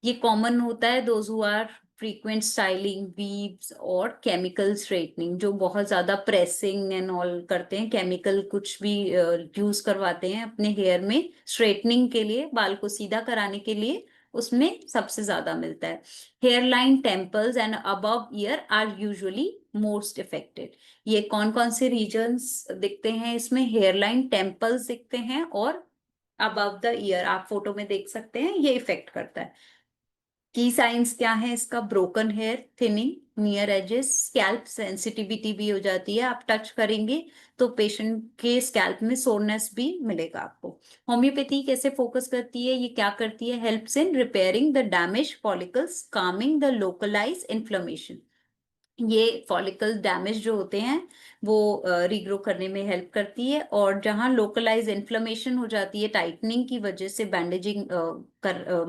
ये कॉमन होता है those who are frequent styling, weaves और केमिकल स्ट्रेटनिंग, जो बहुत ज्यादा प्रेसिंग एंड ऑल करते हैं, केमिकल कुछ भी यूज करवाते हैं अपने हेयर में स्ट्रेटनिंग के लिए, बाल को सीधा कराने के लिए, उसमें सबसे ज्यादा मिलता है। Hair line, temples and above ear are usually most affected. ये कौन कौन से रीजन्स दिखते हैं इसमें? हेयर लाइन, टेम्पल्स दिखते हैं और अबव द ईयर, आप फोटो में देख सकते हैं, ये इफेक्ट करता है। की साइंस क्या है इसका? Broken hair, thinning near edges, scalp sensitivity भी हो जाती है, आप टच करेंगे तो पेशेंट के स्कैल्प में सोरनेस भी मिलेगा आपको। होम्योपैथी कैसे फोकस करती है, ये क्या करती है? Helps in repairing the damage follicles, Kameng the localise inflammation. ये फॉलिकल डैमेज जो होते हैं वो रीग्रो करने में हेल्प करती है, और जहां लोकलाइज इन्फ्लेमेशन हो जाती है टाइटनिंग की वजह से, बैंडेजिंग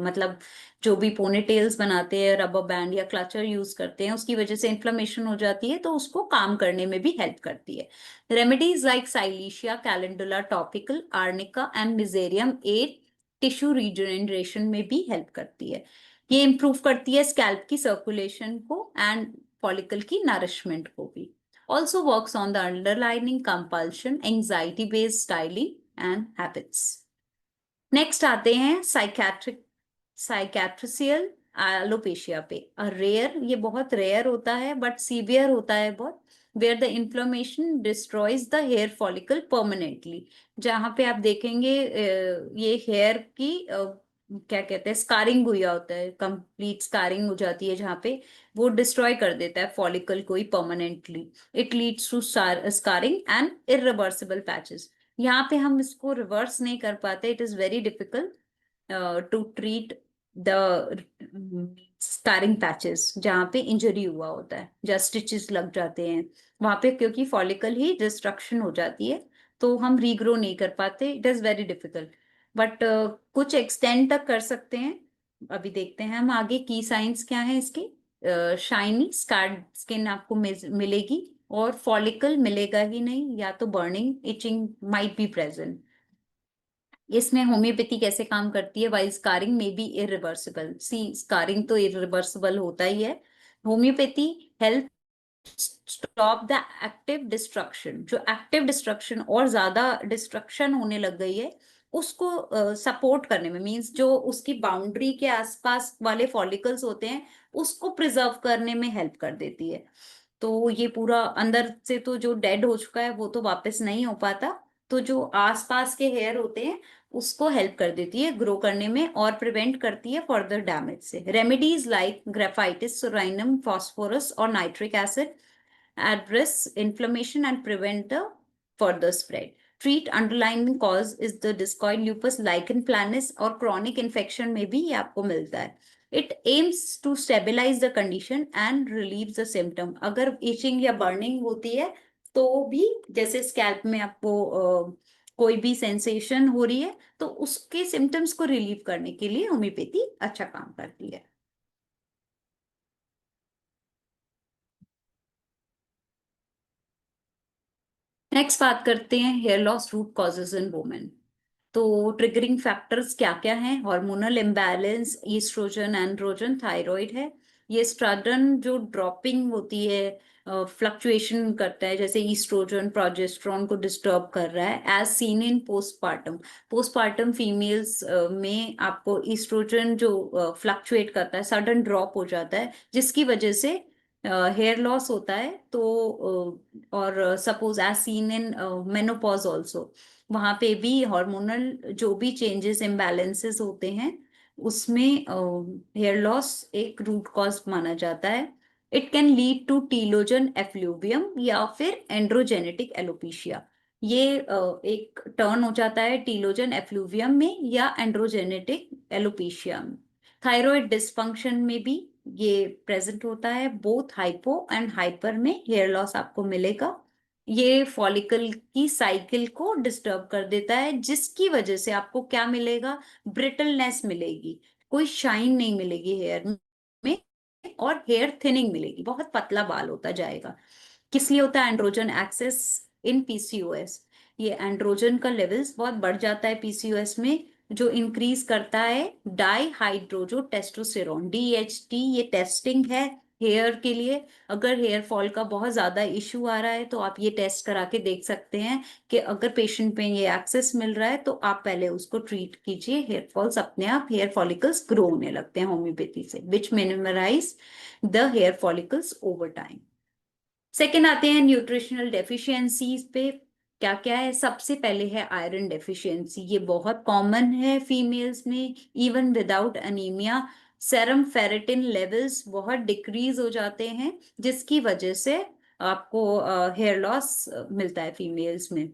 मतलब जो भी पोनीटेल्स बनाते हैं, रबर बैंड या क्लचर यूज करते हैं, उसकी वजह से इन्फ्लेमेशन हो जाती है, तो उसको काम करने में भी हेल्प करती है। Remedies like silicea, calendula topical, arnica and mezereum aid tissue regeneration में भी हेल्प करती है। ये इंप्रूव करती है स्कैल्प की सर्कुलेशन को एंड फॉलिकल की नरिशमेंट को भी। Also works on the underlining compulsion, anxiety based styling and habits. Next आते हैं साइकैट्रिशियल एलोपेशिया पे। रेयर, ये बहुत रेयर होता है बट सीवियर होता है बहुत, where the inflammation destroys the hair follicle permanently. जहां पे आप देखेंगे ये हेयर की क्या कहते हैं, स्कारिंग हुआ होता है, कंप्लीट स्कारिंग हो जाती है, जहाँ पे वो डिस्ट्रॉय कर देता है फॉलिकल को ही permanently. It leads to scarring and irreversible patches. यहाँ पे हम इसको रिवर्स नहीं कर पाते, it is very difficult to treat the scarring patches जहाँ पे इंजरी हुआ होता है, जहाँ स्टिचेस लग जाते हैं वहां पे, क्योंकि फॉलिकल ही डिस्ट्रक्शन हो जाती है, तो हम रीग्रो नहीं कर पाते, it is very difficult. But कुछ एक्सटेंड तक कर सकते हैं। अभी देखते हैं हम आगे की साइंस क्या है इसकी। शाइनी स्कार्ड स्किन आपको मिलेगी, और फॉलिकल मिलेगा ही नहीं, या तो burning, itching might be present. इसमें होम्योपैथी कैसे काम करती है? वाइल स्कारिंग में बी इरिवर्सिबल, सी स्कारिंग तो इरिवर्सिबल होता ही है। Homeopathy help stop the active destruction, जो एक्टिव डिस्ट्रक्शन और ज्यादा डिस्ट्रक्शन होने लग गई है उसको सपोर्ट करने में, मींस जो उसकी बाउंड्री के आसपास वाले फॉलिकल्स होते हैं उसको प्रिजर्व करने में हेल्प कर देती है। तो ये पूरा अंदर से तो जो डेड हो चुका है वो तो वापस नहीं हो पाता, तो जो आसपास के हेयर होते हैं उसको हेल्प कर देती है ग्रो करने में, और प्रिवेंट करती है फर्दर डैमेज से। Remedies like graphites, psorinum, phosphorus और nitric acid address inflammation and prevent the further spread. Treat underlying cause is the discoid lupus, lichen planus और chronic infection में भी ये आपको मिलता है। It aims to stabilize the condition and relieve the symptom. अगर itching या burning होती है तो भी, जैसे स्कैल्प में आपको कोई भी सेंसेशन हो रही है, तो उसके सिम्टम्स को रिलीव करने के लिए होम्योपैथी अच्छा काम करती है। नेक्स्ट बात करते हैं hair loss root causes in women. तो ट्रिगरिंग फैक्टर्स क्या क्या हैं? Hormonal imbalance, estrogen, androgen, thyroid है। ये स्ट्राडन जो ड्रॉपिंग होती है, फ्लक्चुएशन करता है, जैसे ईस्ट्रोजन प्रोजेस्टेरॉन को डिस्टर्ब कर रहा है, as seen in postpartum. Postpartum females में आपको ईस्ट्रोजन जो फ्लक्चुएट करता है, सडन ड्रॉप हो जाता है, जिसकी वजह से हेयर लॉस होता है तो और suppose as seen in menopause also, वहां पे भी हार्मोनल जो भी चेंजेस इम्बैलेंसेस होते हैं उसमें हेयर लॉस एक रूट कॉज माना जाता है। It can lead to telogen effluvium या फिर एंड्रोजेनेटिक एलोपेशिया। ये एक टर्न हो जाता है टीलोजन एफ्लूवियम में या एंड्रोजेनेटिक एलोपेशिया में। थायराइड डिसफंक्शन में भी ये प्रेजेंट होता है। बोथ हाइपो एंड हाइपर में हेयर लॉस आपको मिलेगा। ये फॉलिकल की साइकिल को डिस्टर्ब कर देता है, जिसकी वजह से आपको क्या मिलेगा, ब्रिटलनेस मिलेगी, कोई शाइन नहीं मिलेगी हेयर में, और हेयर थिनिंग मिलेगी, बहुत पतला बाल होता जाएगा। किस लिए होता है? एंड्रोजन एक्सेस इन पीसीओएस। ये एंड्रोजन का लेवल्स बहुत बढ़ जाता है पीसीओएस में, जो इंक्रीज करता है डाई हाइड्रोजो टेस्टोस्टेरोन, डीएचटी। ये टेस्टिंग है हेयर के लिए। अगर हेयर फॉल का बहुत ज्यादा इश्यू आ रहा है तो आप ये टेस्ट करा के देख सकते हैं कि अगर पेशेंट में ये एक्सेस मिल रहा है तो आप पहले उसको ट्रीट कीजिए। हेयर फॉल्स अपने आप, हेयर फॉलिकल्स ग्रो होने लगते हैं होम्योपैथी से, which miniaturise the hair follicles over time. Second आते हैं न्यूट्रिशनल डेफिशिएंसीज पे। क्या क्या है? सबसे पहले है आयरन डेफिशिएंसी। ये बहुत कॉमन है फीमेल्स में, even without anaemia. Serum ferritin levels बहुत डिक्रीज हो जाते हैं, जिसकी वजह से आपको हेयर लॉस मिलता है फीमेल्स में।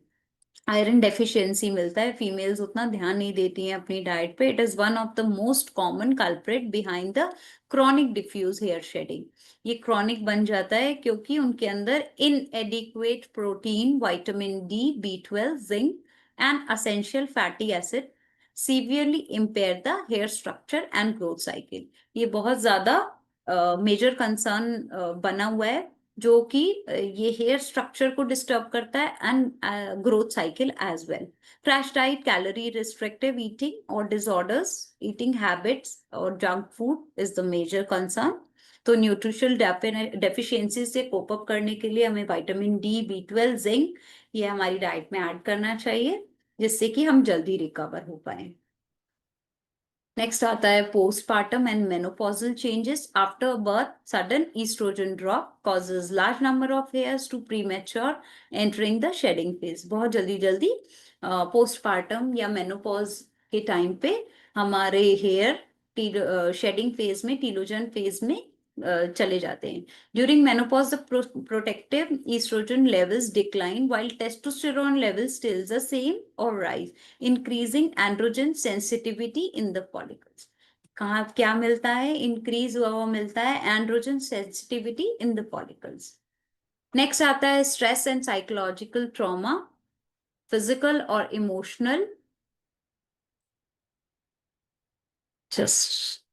आयरन डेफिशिएंसी मिलता है, फीमेल्स उतना ध्यान नहीं देती हैं अपनी डाइट पे। It is one of the most common culprit behind the chronic diffuse hair shedding. ये क्रॉनिक बन जाता है क्योंकि उनके अंदर inadequate protein, vitamin D, B 12, zinc and essential fatty acid severely impair the hair structure and growth cycle. ये बहुत ज्यादा मेजर कंसर्न बना हुआ है, जो कि ये हेयर स्ट्रक्चर को डिस्टर्ब करता है and growth cycle as well. Crash diet, calorie restrictive eating और डिसऑर्डर्स ईटिंग हैबिट्स और junk food is the major concern. तो न्यूट्रिशनल डेफिशिएंसी से कोप अप करने के लिए हमें विटामिन डी, बी 12, जिंक ये हमारी डाइट में ऐड करना चाहिए, जिससे कि हम जल्दी रिकवर हो पाए। नेक्स्ट आता है postpartum and menopausal changes after birth. Sudden estrogen drop causes large number of hairs to premature entering the shedding phase। बहुत जल्दी जल्दी पोस्टपार्टम या मेनोपॉज के टाइम पे हमारे हेयर शेडिंग फेज में, टीलोजन फेज में चले जाते हैं। During menopause the protective estrogen levels decline while testosterone levels still the same or rise, increasing androgen sensitivity in the follicles. कहाँ क्या मिलता है? इंक्रीज हुआ हुआ मिलता है androgen sensitivity in the follicles. Next आता है stress and psychological trauma, physical और emotional. Just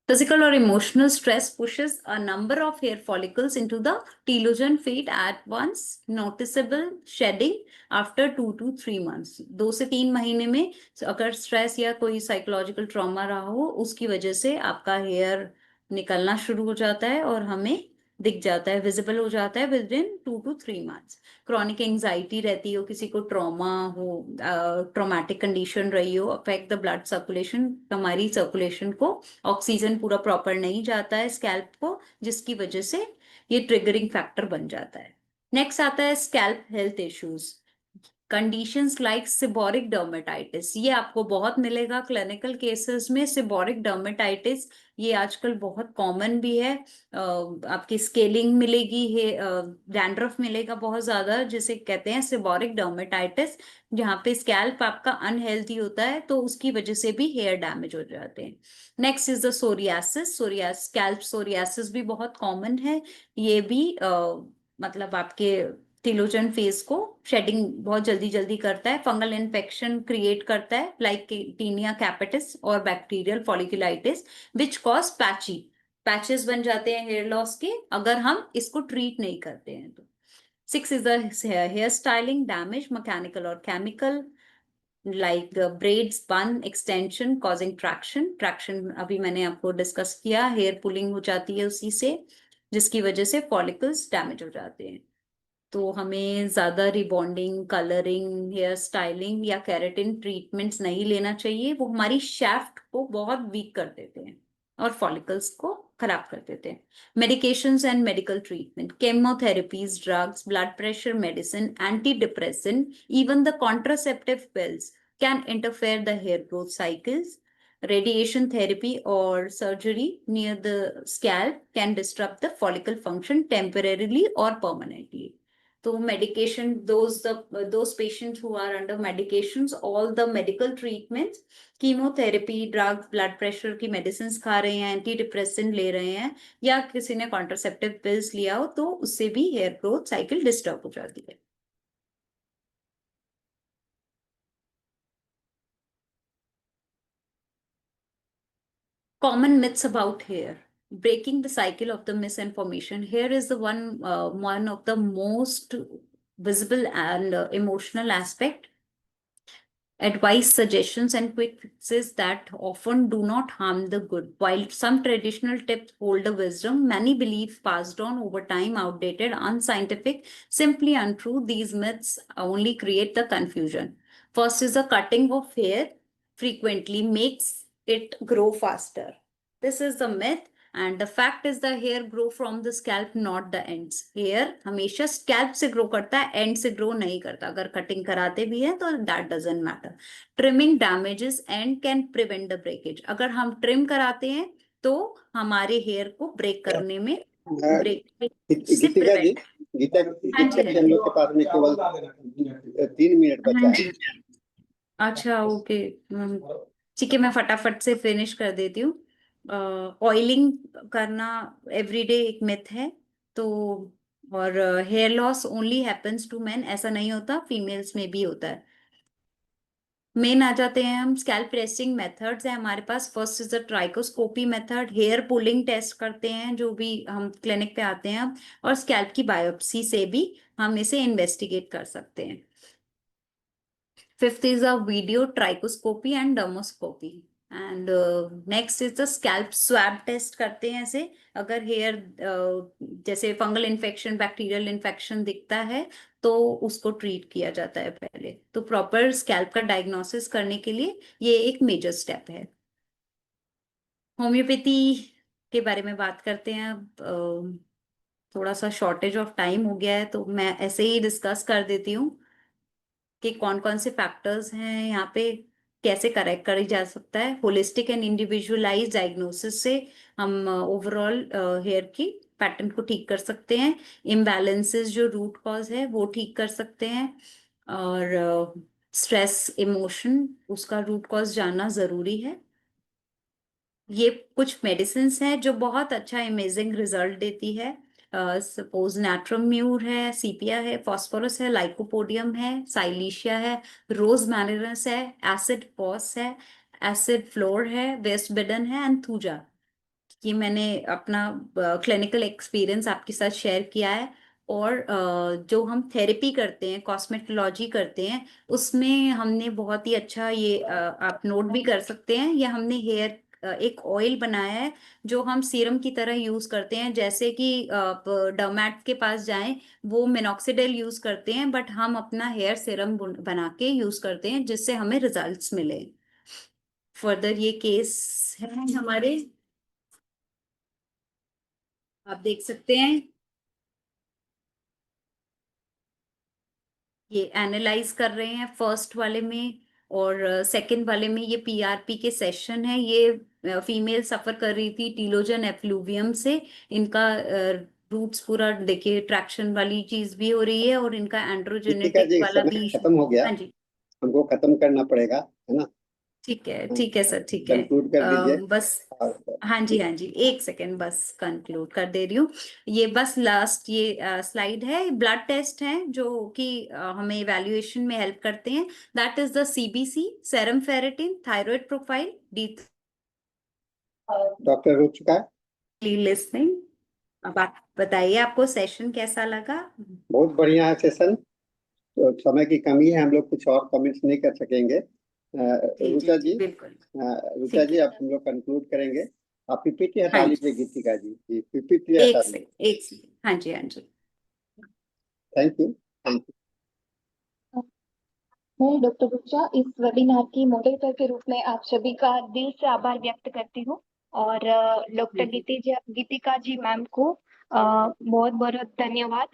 physical or emotional stress pushes a number of hair follicles into the telogen fade at once, noticeable shedding after 2 to 3 months। 2 से 3 महीने में अगर stress या कोई psychological trauma रहा हो, उसकी वजह से आपका हेयर निकलना शुरू हो जाता है और हमें दिख जाता है, विजिबल हो जाता है with in 2 to 3 months। Chronic anxiety रहती हो, किसी को ट्रॉमा हो, ट्रॉमेटिक कंडीशन रही हो, अफेक्ट द ब्लड सर्कुलेशन, हमारी सर्कुलेशन को ऑक्सीजन पूरा प्रॉपर नहीं जाता है स्कैल्प को, जिसकी वजह से ये ट्रिगरिंग फैक्टर बन जाता है। नेक्स्ट आता है scalp health issues, conditions like seborrhoeic dermatitis. ये आपको बहुत मिलेगा क्लिनिकल केसेस में। सिबोरिक डर्मेटाइटिस ये आजकल बहुत कॉमन भी है। आपकी स्केलिंग मिलेगी है, डैंड्रफ मिलेगा बहुत ज्यादा, जिसे कहते हैं सिबोरिक डर्मेटाइटिस, जहाँ पे स्कैल्प आपका अनहेल्थी होता है, तो उसकी वजह से भी हेयर डैमेज हो जाते हैं। Next is the psoriasis. Scalp psoriasis भी बहुत कॉमन है। ये भी मतलब आपके टिलोजन फेज को शेडिंग बहुत जल्दी जल्दी करता है, फंगल इन्फेक्शन क्रिएट करता है लाइक टीनिया कैपिटिस और bacterial folliculitis which cause patchy, patches बन जाते हैं हेयर लॉस के अगर हम इसको ट्रीट नहीं करते हैं तो। 6 is the hair styling damage, mechanical और chemical, like braids, bun, extension causing traction. Traction अभी मैंने आपको डिस्कस किया, हेयर पुलिंग हो जाती है उसी से, जिसकी वजह से फॉलिकल्स डैमेज हो जाते हैं। तो हमें ज्यादा रिबॉन्डिंग, कलरिंग, हेयर स्टाइलिंग या केराटिन ट्रीटमेंट्स नहीं लेना चाहिए। वो हमारी शैफ्ट को बहुत वीक कर देते हैं और फॉलिकल्स को खराब कर देते हैं। Medications and medical treatment, chemotherapies, drugs, blood pressure medicine, antidepressant, even the contraceptive pills can interfere the hair growth cycles. Radiation therapy or surgery near the scalp can disrupt the follicle function temporarily or permanently. So medication, those patients who are under medications, all the medical treatments, chemotherapy, drugs, blood pressure की medicine खा रहे हैं, anti depressant ले रहे हैं, या किसी ने कॉन्ट्रासेप्टिव पिल्स लिया हो, तो उससे भी हेयर ग्रोथ साइकिल डिस्टर्ब हो जाती है। Common myths about hair. Breaking the cycle of the misinformation. Hair is the one of the most visible and emotional aspect. Advice, suggestions, and quick fixes that often do not harm the good. While some traditional tips hold a wisdom, many beliefs passed on over time, outdated, unscientific, simply untrue. These myths only create the confusion. First is the cutting of hair frequently makes it grow faster. This is the myth. And the fact is the hair grow from the scalp, not the ends. Hair हमेशा scalp से grow करता है, end से grow नहीं करता। अगर cutting कराते भी हैं तो that doesn't matter. Trimming damages and can prevent the breakage. अगर हम trim कराते हैं तो हमारे hair को break करने में break से गीतिका जी, prevent। गीता हाँ जी, हम लोग के पास में केवल 3 मिनट बचा हाँ है। जी। अच्छा, ओके, ठीक है, मैं फटाफट से फिनिश कर देती हूँ। ऑयलिंग करना एवरीडे एक मिथ है। तो और hair loss only happens to men, ऐसा नहीं होता, फीमेल्स में भी होता है। मेन आ जाते हैं हम, स्कैल्प प्रेसिंग मेथड्स है हमारे पास। First is the trichoscopy method, hair pulling test करते हैं जो भी हम क्लिनिक पे आते हैं, और स्कैल्प की बायोप्सी से भी हम इसे इन्वेस्टिगेट कर सकते हैं। Fifth is a video trichoscopy and dermoscopy. And next is the scalp swab test करते हैं ऐसे। अगर हेयर जैसे फंगल इन्फेक्शन, बैक्टीरियल इन्फेक्शन दिखता है तो उसको ट्रीट किया जाता है पहले। तो प्रॉपर स्कैल्प का डायग्नोसिस करने के लिए ये एक मेजर स्टेप है। होम्योपैथी के बारे में बात करते हैं अब। थोड़ा सा शॉर्टेज ऑफ टाइम हो गया है तो मैं ऐसे ही डिस्कस कर देती हूँ कि कौन कौन से फैक्टर्स हैं यहाँ पे, कैसे करेक्ट करी जा सकता है। होलिस्टिक एंड इंडिविजुअलाइज डायग्नोसिस से हम ओवरऑल हेयर की पैटर्न को ठीक कर सकते हैं। इम्बैलेंसेस जो रूट कॉज है वो ठीक कर सकते हैं। और स्ट्रेस, इमोशन, उसका रूट कॉज जानना जरूरी है। ये कुछ मेडिसिन हैं जो बहुत अच्छा इमेजिंग रिजल्ट देती है। सपोज नाट्रोम्यूर है, सीपिया है, फॉस्फोरस है, लाइकोपोडियम है, साइलिशिया है, रोज मैरिनस है, एसिड पॉस है, एसिड फ्लोर है, वेस्ट बिडन है, एंथूजा। ये मैंने अपना क्लिनिकल एक्सपीरियंस आपके साथ शेयर किया है। और जो हम थेरेपी करते हैं, कॉस्मेटोलॉजी करते हैं, उसमें हमने बहुत ही अच्छा ये आप नोट भी कर सकते हैं, ये हमने हेयर एक ऑयल बनाया है जो हम सीरम की तरह यूज करते हैं। जैसे कि आप डर्मैट के पास जाएं, वो मिनॉक्सिडिल यूज करते हैं, बट हम अपना हेयर सीरम बना के यूज करते हैं जिससे हमें रिजल्ट्स मिले। फर्दर ये केस है हमारे, आप देख सकते हैं। ये एनालाइज कर रहे हैं फर्स्ट वाले में, और सेकंड वाले में ये पीआरपी के सेशन है। ये फीमेल सफर कर रही थी टीलोजन एफ्लूवियम से। इनका रूट्स पूरा देखिए, ट्रैक्शन वाली चीज भी हो रही है और इनका गीतिका एंड्रोजेनेटिक जी, वाला समय भी इशू। खत्म हो गया, हाँ जी, हमको खत्म करना पड़ेगा, है ना? ठीक है सर, ठीक है। कंक्लूड कर दीजिए। बस, हाँ जी, हाँ जी, एक सेकेंड, बस कंक्लूड कर दे रही हूँ। ये बस लास्ट ये स्लाइड है। ब्लड टेस्ट है जो कि हमें इवैल्यूएशन में हेल्प करते हैं। That is the CBC, serum ferritin, thyroid profile, D. Doctor रुक चुका है। लिसनिंग। अब आप बताइए आपको सेशन कैसा लगा। बहुत बढ़िया है सेशन। तो समय की कमी है, हम लोग कुछ और कमेंट्स नहीं कर सकेंगे। जी जी रुचा जी, जी, बिल्कुल रुचा ठीक जी, है। आप हम लोग कंक्लूड करेंगे। आप पीपीटी हटा हाँ लीजिए जी, गीतिका जी, पीपीटी हटा एक लीजिए। सेकेंड, एक सेकेंड, हाँ जी, हाँ जी। Thank you, thank you. मैं डॉक्टर रुचा इस वेबिनार की मॉडरेटर के रूप में आप सभी का दिल से आभार व्यक्त करती हूँ और डॉक्टर गीतिका जी मैम को बहुत बहुत धन्यवाद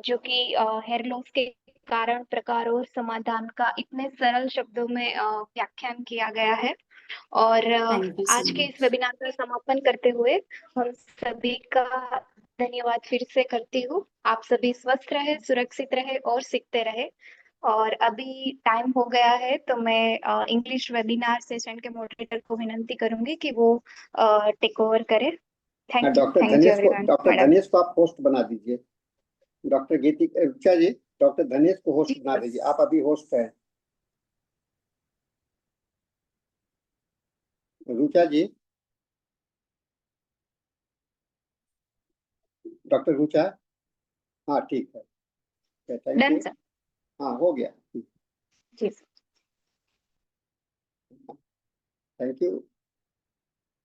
जो कि हेयर लॉस के कारण, प्रकार और समाधान का इतने सरल शब्दों में व्याख्यान किया गया है। और थैंक यू आज सो के इस मच। वेबिनार का समापन करते हुए हम सभी का धन्यवाद फिर से करती हूँ। आप सभी स्वस्थ रहे, सुरक्षित रहे और सीखते रहे। और अभी टाइम हो गया है तो मैं इंग्लिश वेबिनार सेशन के मॉडरेटर को विनंती करूंगी कि वो टेक ओवर करे। Thank you everyone. Doctor madam Dhanesh को आप होस्ट बना दीजिए। डॉक्टर रुचा जी, डॉक्टर धनेश को होस्ट जी बना दीजिए, आप अभी होस्ट हैं। रुचा जी, डॉक्टर रुचा, हाँ ठीक है, थैंक डन यू। सर। हाँ हो गया, जी सर। Thank you.